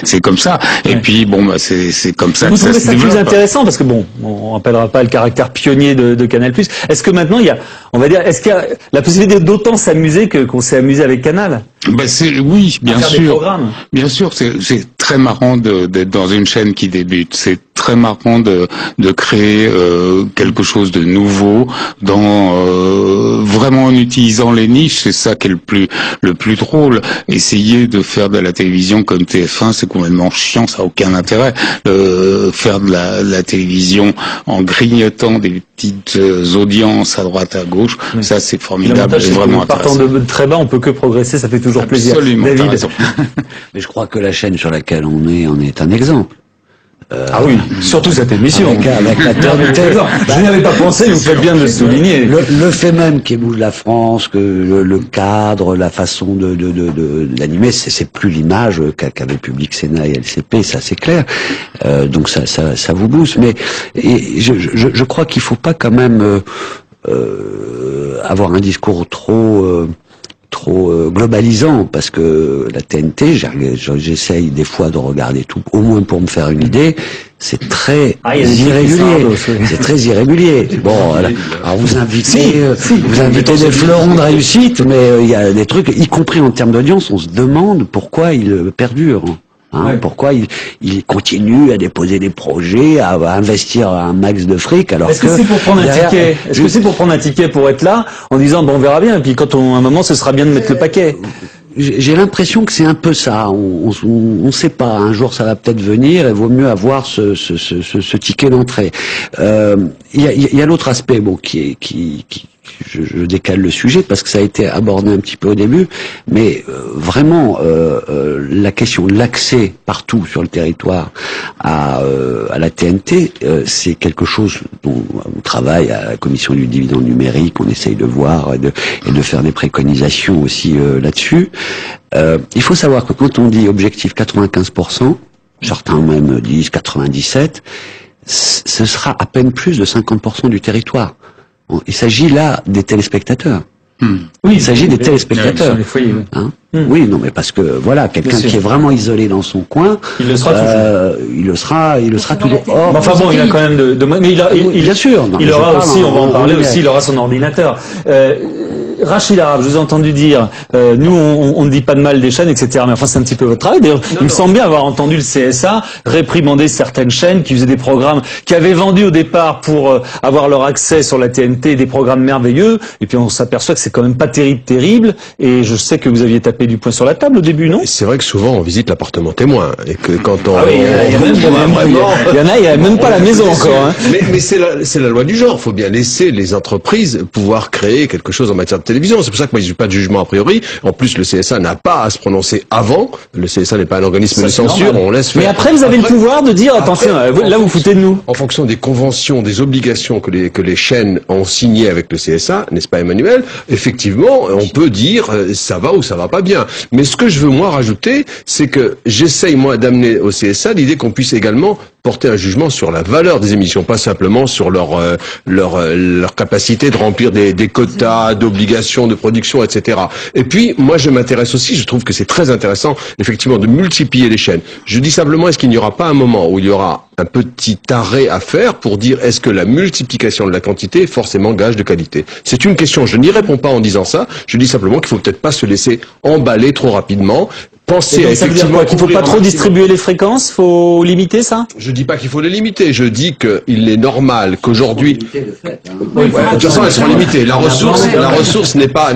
c'est comme ça. Et puis bon, bah c'est comme ça. Vous trouvez ça plus intéressant parce que bon, on rappellera pas le caractère pionnier de Canal+. Est-ce que maintenant il y a, on va dire, est-ce qu'il y a la possibilité d'autant s'amuser qu'on s'est amusé avec Canal? Bah oui, bien sûr. Bien sûr, c'est très marrant d'être dans une chaîne qui débute. C'est très marrant de créer quelque chose de nouveau vraiment en utilisant les niches. C'est ça qui est le plus drôle. Essayer de faire de la télévision comme TF1, c'est complètement chiant, ça n'a aucun intérêt. Faire de la télévision en grignotant des petites audiences à droite à gauche, ça c'est formidable, c'est vraiment intéressant. Partant de très bas, on peut que progresser, ça fait toujours plaisir. Absolument, David. Mais je crois que la chaîne sur laquelle on est un exemple. Ah oui, surtout cette émission. Avec la TNT. Je n'y avais pas pensé, vous faites bien de le souligner. Le fait même qui bouge la France, que le cadre, la façon de l'animer, c'est plus l'image qu'avait Public Sénat et LCP, ça c'est clair. Donc ça vous booste. Mais je crois qu'il faut pas quand même avoir un discours trop globalisant, parce que la TNT, j'essaye des fois de regarder tout, au moins pour me faire une idée, c'est très irrégulier. C'est très irrégulier. Bon, alors vous invitez des fleurons de réussite, mais il y a des trucs, y compris en termes d'audience, on se demande pourquoi ils perdurent. Pourquoi il continue à déposer des projets, à investir un max de fric, alors Est-ce que c'est pour prendre un ticket? Est-ce que c'est pour prendre un ticket pour être là, en disant bon, on verra bien, et puis quand à un moment ce sera bien de mettre le paquet? J'ai l'impression que c'est un peu ça. On sait pas. Un jour, ça va peut-être venir, et vaut mieux avoir ce ticket d'entrée. Il y a l'autre aspect, bon, je décale le sujet parce que ça a été abordé un petit peu au début, mais vraiment la question de l'accès partout sur le territoire à la TNT, c'est quelque chose dont on travaille à la commission du dividende numérique, on essaye de voir et de faire des préconisations aussi là-dessus. Il faut savoir que quand on dit objectif 95%, certains même disent 97%, ce sera à peine plus de 50% du territoire. Il s'agit là des téléspectateurs. Oui, il s'agit des téléspectateurs. Les foyers, oui. Hein oui, non, mais parce que voilà, quelqu'un qui est vraiment isolé dans son coin, il le sera toujours. Il le sera toujours. Or, enfin bon, il a quand même mais bien sûr. Non, il aura aussi, on va en parler aussi, il aura son ordinateur. Rachid Arabe, je vous ai entendu dire, nous on ne dit pas de mal des chaînes, etc. Mais enfin c'est un petit peu votre travail. D'ailleurs, il me semble bien avoir entendu le CSA réprimander certaines chaînes qui faisaient des programmes, qui avaient vendu au départ pour avoir leur accès sur la TNT des programmes merveilleux. Et puis on s'aperçoit que c'est quand même pas terrible. Et je sais que vous aviez tapé du poing sur la table au début, non? C'est vrai que souvent on visite l'appartement témoin et que quand on... Ah oui, il y a même pas la maison encore. Hein. Mais c'est la loi du genre. Il faut bien laisser les entreprises pouvoir créer quelque chose en matière de télévision. C'est pour ça que moi, je n'ai pas de jugement a priori. En plus, le CSA n'a pas à se prononcer avant. Le CSA n'est pas un organisme de censure. On laisse faire. Mais après, vous avez le pouvoir de dire, attention, là, vous foutez de nous. En fonction des conventions, des obligations que les chaînes ont signées avec le CSA, n'est-ce pas, Emmanuel? Effectivement, on peut dire, ça va ou ça va pas bien. Mais ce que je veux, moi, rajouter, c'est que j'essaye, moi, d'amener au CSA l'idée qu'on puisse également porter un jugement sur la valeur des émissions, pas simplement sur leur capacité de remplir des quotas, d'obligations de production, etc. Et puis, moi, je m'intéresse aussi, je trouve que c'est très intéressant, effectivement, de multiplier les chaînes. Je dis simplement, est-ce qu'il n'y aura pas un moment où il y aura un petit arrêt à faire pour dire est-ce que la multiplication de la quantité est forcément gage de qualité? C'est une question, je n'y réponds pas en disant ça, je dis simplement qu'il faut peut-être pas se laisser emballer trop rapidement. Penser à ça veut dire quoi? Qu'il faut pas trop distribuer les fréquences? Faut limiter ça? Je dis pas qu'il faut les limiter. Je dis qu'il est normal qu'aujourd'hui, de toute façon, elles seront limitées. La ressource n'est pas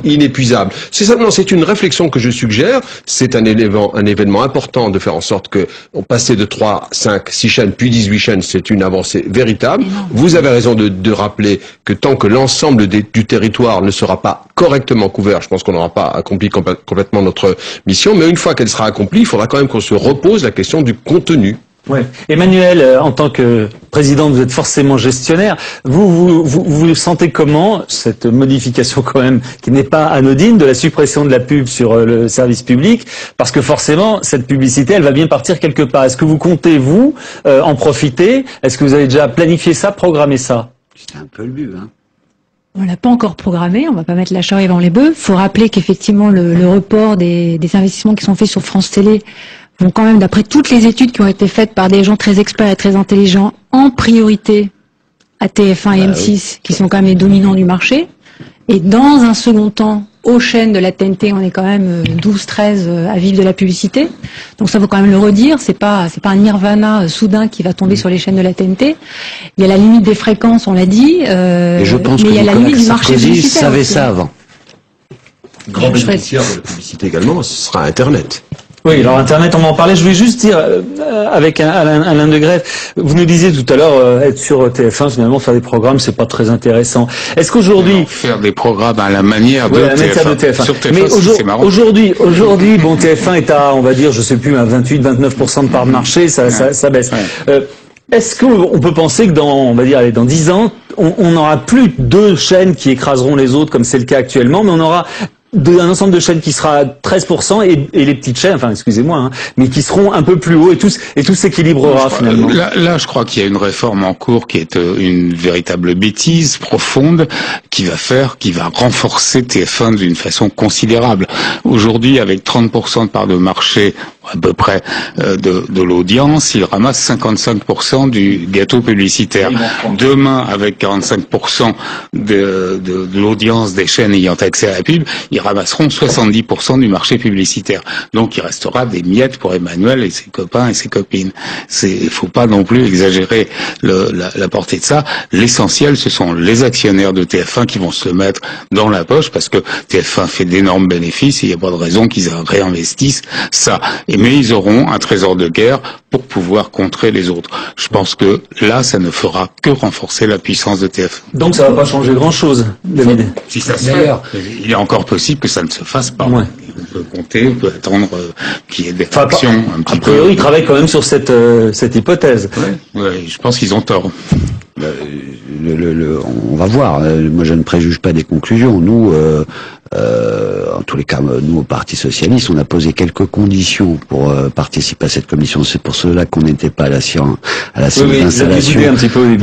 inépuisable. C'est une réflexion que je suggère. C'est un événement important de faire en sorte que on passer de 3, 5, 6 chaînes puis 18 chaînes, c'est une avancée véritable. Vous avez raison de rappeler que tant que l'ensemble du territoire ne sera pas correctement couvert, je pense qu'on n'aura pas accompli complètement notre mission, mais une fois qu'elle sera accomplie, il faudra quand même qu'on se repose la question du contenu. Ouais. Emmanuel, en tant que président, vous êtes forcément gestionnaire. Vous sentez comment cette modification quand même, qui n'est pas anodine, de la suppression de la pub sur le service public? Parce que forcément, cette publicité, elle va bien partir quelque part. Est-ce que vous comptez, vous, en profiter? Est-ce que vous avez déjà planifié ça, programmé ça? C'est un peu le but, hein. On l'a pas encore programmé, on va pas mettre la charrue avant les bœufs. Faut rappeler qu'effectivement le report des investissements qui sont faits sur France Télé vont quand même, d'après toutes les études qui ont été faites par des gens très experts et très intelligents, en priorité à TF1 et M6, qui sont quand même les dominants du marché. Et dans un second temps, aux chaînes de la TNT, on est quand même 12-13 à vivre de la publicité. Donc ça faut quand même le redire, c'est pas un nirvana soudain qui va tomber sur les chaînes de la TNT. Il y a la limite des fréquences, on l'a dit. Et je pense mais que il y a la limite du marché Sarkozy publicitaire savait aussi. ça avant. Grand bénéficiaire de la publicité également, ce sera Internet. Oui, alors Internet, on va en parler. Je voulais juste dire, avec Alain de Greff, vous nous disiez tout à l'heure, être sur TF1, finalement, faire des programmes, c'est pas très intéressant. Est-ce qu'aujourd'hui... Faire des programmes à la manière de, TF1. Sur TF1. Mais c'est marrant. Aujourd'hui, bon, TF1 est à, on va dire, je sais plus, à 28-29% de part de marché, ça baisse. Ouais. Est-ce qu'on peut penser que dans 10 ans, on n'aura plus 2 chaînes qui écraseront les autres, comme c'est le cas actuellement, mais on aura un ensemble de chaînes qui sera à 13% et les petites chaînes, enfin excusez-moi, hein, mais qui seront un peu plus haut et tout s'équilibrera finalement. Là, je crois qu'il y a une réforme en cours qui est une véritable bêtise profonde qui va renforcer TF1 d'une façon considérable. Aujourd'hui, avec 30% de part de marché à peu près de l'audience, il ramasse 55% du gâteau publicitaire. Demain, avec 45% de l'audience des chaînes ayant accès à la pub, ils ramasseront 70% du marché publicitaire. Donc il restera des miettes pour Emmanuel et ses copains et ses copines. Il faut pas non plus exagérer la portée de ça. L'essentiel, ce sont les actionnaires de TF1 qui vont se le mettre dans la poche parce que TF1 fait d'énormes bénéfices et il n'y a pas de raison qu'ils réinvestissent ça. Mais ils auront un trésor de guerre pour pouvoir contrer les autres. Je pense que là, ça ne fera que renforcer la puissance de TF1. Donc ça va pas changer grand-chose, David. Si ça se fait, il est encore possible que ça ne se fasse pas. Ouais. On peut compter, on peut attendre qu'il y ait des réactions un petit peu. A priori, ils travaillent quand même sur cette hypothèse. Ouais, je pense qu'ils ont tort. On va voir. Moi, je ne préjuge pas des conclusions. Nous, En tous les cas, nous, au Parti Socialiste, on a posé quelques conditions pour participer à cette commission. C'est pour cela qu'on n'était pas à la séance d'installation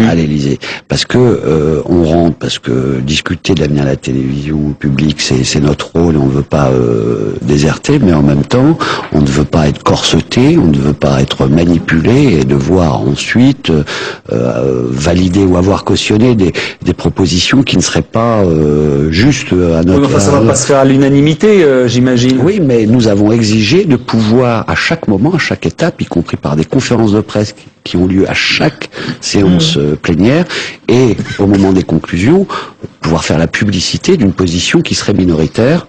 à l'Élysée. Parce que on rentre, parce que discuter de l'avenir de la télévision publique, c'est notre rôle et on ne veut pas déserter, mais en même temps, on ne veut pas être corseté, on ne veut pas être manipulé et devoir ensuite valider ou avoir cautionné des propositions qui ne seraient pas justes à notre... Oui, enfin, ça va pas se faire à l'unanimité, j'imagine. Oui, mais nous avons exigé de pouvoir, à chaque moment, à chaque étape, y compris par des conférences de presse qui ont lieu à chaque séance plénière, et au moment des conclusions, pouvoir faire la publicité d'une position qui serait minoritaire.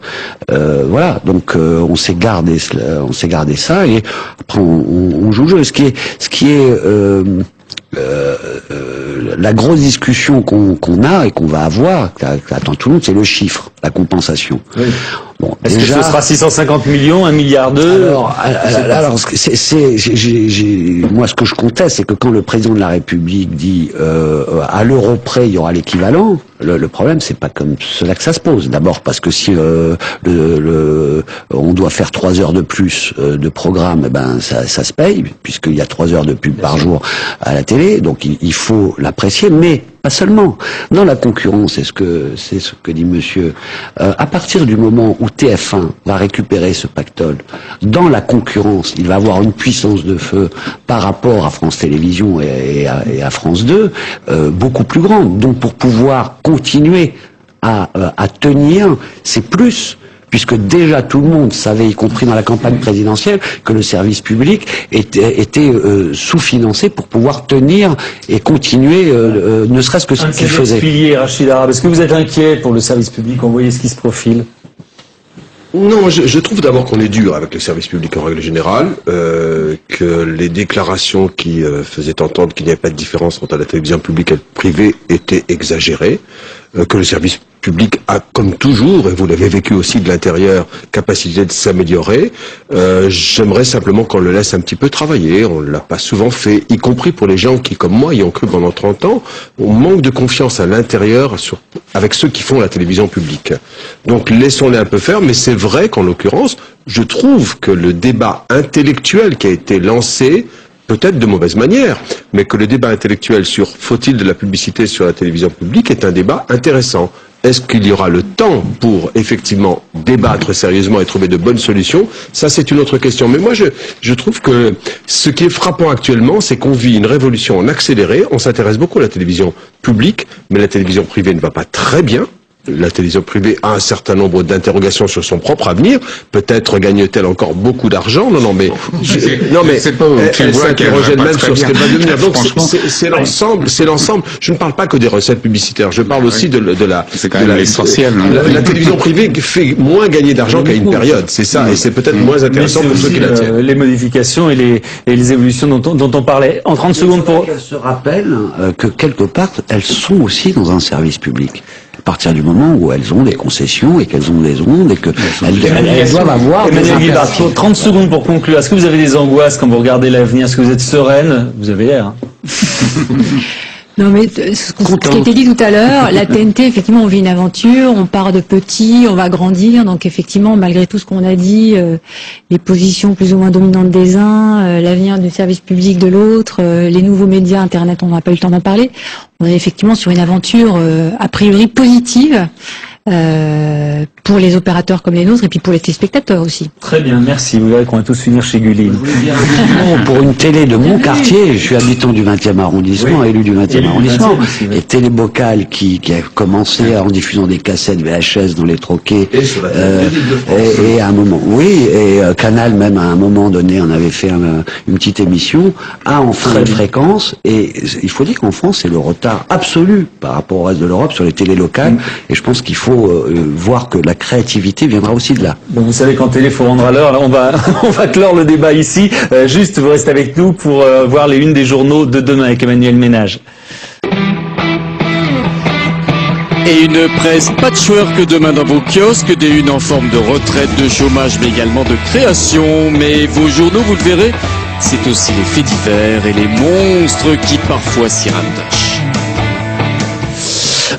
Voilà, donc on s'est gardé ça, et après on joue le jeu. Ce qui est la grosse discussion qu'on a et qu'on va avoir, qu'attend tout le monde, c'est le chiffre, la compensation. Oui. Bon, est-ce que ce sera 650 millions, 1,2 milliard? Alors, moi, ce que je conteste, c'est que quand le président de la République dit à l'euro près, il y aura l'équivalent, le problème, c'est pas comme cela que ça se pose. D'abord parce que si on doit faire 3 heures de plus de programme, eh ben ça se paye, puisqu'il y a 3 heures de pub par jour à la télé, donc il faut l'apprécier, mais pas seulement. Dans la concurrence, c'est ce que dit monsieur, à partir du moment où TF1 va récupérer ce pactole, dans la concurrence, il va avoir une puissance de feu par rapport à France Télévisions et à France 2, beaucoup plus grande. Donc pour pouvoir continuer à tenir, c'est plus, puisque déjà tout le monde savait, y compris dans la campagne présidentielle, que le service public était sous-financé pour pouvoir tenir et continuer, ne serait-ce que ce qu'il faisait. Pilier, Rachid Arabe, est-ce que vous êtes inquiet pour le service public? On voyait ce qui se profile. Non, je trouve d'abord qu'on est dur avec le service public en règle générale, que les déclarations qui faisaient entendre qu'il n'y avait pas de différence entre la télévision publique et le privé étaient exagérées, que le service public a, comme toujours, et vous l'avez vécu aussi de l'intérieur, capacité de s'améliorer. J'aimerais simplement qu'on le laisse un petit peu travailler. On l'a pas souvent fait, y compris pour les gens qui, comme moi, y ont cru pendant 30 ans. On manque de confiance à l'intérieur avec ceux qui font la télévision publique. Donc laissons-les un peu faire, mais c'est vrai qu'en l'occurrence, je trouve que le débat intellectuel qui a été lancé, peut-être de mauvaise manière, mais que le débat intellectuel sur faut-il de la publicité sur la télévision publique est un débat intéressant. Est-ce qu'il y aura le temps pour effectivement débattre sérieusement et trouver de bonnes solutions? Ça, c'est une autre question. Mais moi, je trouve que ce qui est frappant actuellement, c'est qu'on vit une révolution en accéléré. On s'intéresse beaucoup à la télévision publique, mais la télévision privée ne va pas très bien. La télévision privée a un certain nombre d'interrogations sur son propre avenir. Peut-être gagne-t-elle encore beaucoup d'argent. Non, mais elle s'interroge elle-même sur ce qu'elle va devenir. Donc c'est l'ensemble. Je ne parle pas que des recettes publicitaires. Je parle aussi de la. C'est quand même l'essentiel. La télévision privée fait moins gagner d'argent qu'à une période. C'est ça, et c'est peut-être moins intéressant pour ceux qui la tiennent. Les modifications et les évolutions dont on parlait. En 30 secondes pour. Qu'elles se rappellent que quelque part, elles sont aussi dans un service public. À partir du moment où elles ont des concessions et qu'elles ont des ondes et qu'elles doivent avoir... Emmanuel Guibard, 30 secondes pour conclure. Est-ce que vous avez des angoisses quand vous regardez l'avenir? Est-ce que vous êtes sereine? Vous avez l'air. Non, mais ce qui a été dit tout à l'heure, la TNT, effectivement, on vit une aventure, on part de petit, on va grandir, donc effectivement, malgré tout ce qu'on a dit, les positions plus ou moins dominantes des uns, l'avenir du service public de l'autre, les nouveaux médias, Internet, on n'a pas eu le temps d'en parler, on est effectivement sur une aventure a priori positive, pour les opérateurs comme les nôtres et puis pour les téléspectateurs aussi. Très bien, merci. Vous verrez qu'on va tous finir chez Gulli. Pour une télé de mon quartier, je suis habitant du 20e arrondissement, élu du 20e arrondissement, et Télé Bocal qui a commencé en diffusant des cassettes VHS dans les troquets, et à un moment, oui, et Canal même à un moment donné, on avait fait une petite émission, a enfin une fréquence, et il faut dire qu'en France, c'est le retard absolu par rapport au reste de l'Europe sur les télés locales, et je pense qu'il faut voir que la créativité viendra aussi de là. Donc vous savez qu'en télé, il faut rendre à l'heure. On va clore le débat ici. Juste, vous restez avec nous pour voir les unes des journaux de demain avec Emmanuel Ménage. Et une presse patchwork demain dans vos kiosques, des unes en forme de retraite, de chômage, mais également de création. Mais vos journaux, vous le verrez, c'est aussi les faits divers et les monstres qui parfois s'y rattachent.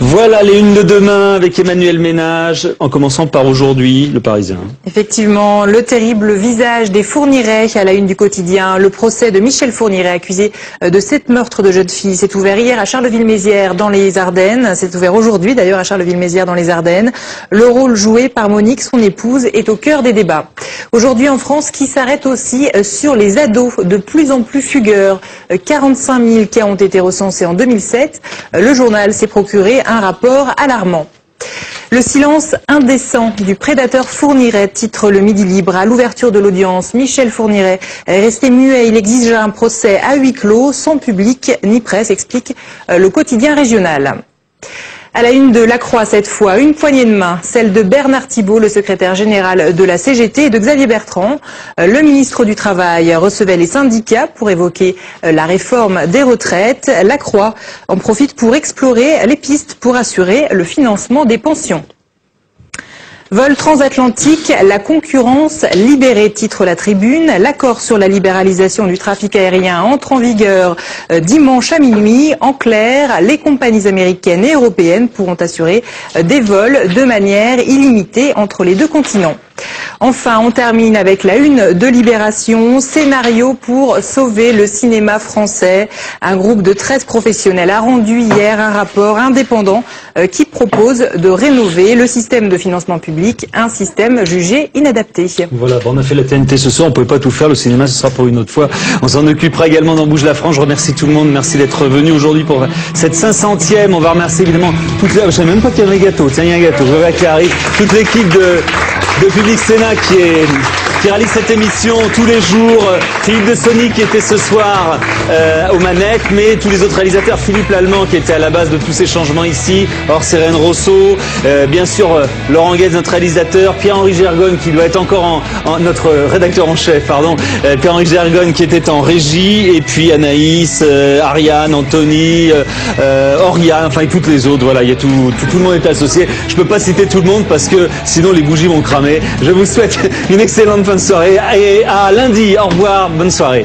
Voilà les unes de demain avec Emmanuel Ménage, en commençant par aujourd'hui, Le Parisien. Effectivement, le terrible visage des Fourniret à la une du quotidien. Le procès de Michel Fourniret, accusé de 7 meurtres de jeunes filles, s'est ouvert hier à Charleville-Mézières dans les Ardennes. C'est ouvert aujourd'hui d'ailleurs à Charleville-Mézières dans les Ardennes. Le rôle joué par Monique, son épouse, est au cœur des débats. Aujourd'hui en France, qui s'arrête aussi sur les ados de plus en plus fugueurs. 45 000 cas ont été recensés en 2007. Le journal s'est procuré un rapport alarmant. Le silence indécent du prédateur Fourniret, titre le Midi Libre. À l'ouverture de l'audience, Michel Fourniret est resté muet. Il exige un procès à huis clos, sans public ni presse, explique le quotidien régional. À la une de La Croix cette fois, une poignée de main, celle de Bernard Thibault, le secrétaire général de la CGT, et de Xavier Bertrand. Le ministre du Travail recevait les syndicats pour évoquer la réforme des retraites. La Croix en profite pour explorer les pistes pour assurer le financement des pensions. Vol transatlantique, la concurrence libérée, titre la Tribune. L'accord sur la libéralisation du trafic aérien entre en vigueur dimanche à minuit. En clair, les compagnies américaines et européennes pourront assurer des vols de manière illimitée entre les deux continents. Enfin, on termine avec la une de Libération, scénario pour sauver le cinéma français. Un groupe de 13 professionnels a rendu hier un rapport indépendant qui propose de rénover le système de financement public, un système jugé inadapté. Voilà, on a fait la TNT ce soir, on ne pouvait pas tout faire, le cinéma ce sera pour une autre fois. On s'en occupera également dans Bouge la France. Je remercie tout le monde, merci d'être venu aujourd'hui pour cette 500e. On va remercier évidemment toute la... Je ne savais même pas qu'il y avait un gâteau, tiens, il y a un gâteau, je vois qui arrive, toute l'équipe de Public Sénat qui réalise cette émission tous les jours. Philippe de Sony qui était ce soir aux manettes, mais tous les autres réalisateurs, Philippe Lallemand qui était à la base de tous ces changements ici, Séréne Rousseau, bien sûr Laurent Guez, notre réalisateur, Pierre-Henri Gergonne qui doit être encore notre rédacteur en chef, pardon, Pierre-Henri Gergonne qui était en régie, et puis Anaïs, Ariane, Anthony, Oriane, enfin et toutes les autres, voilà, il y a tout le monde est associé. Je peux pas citer tout le monde parce que sinon les bougies vont cramer. Je vous souhaite une excellente fin de soirée et à lundi. Au revoir, bonne soirée.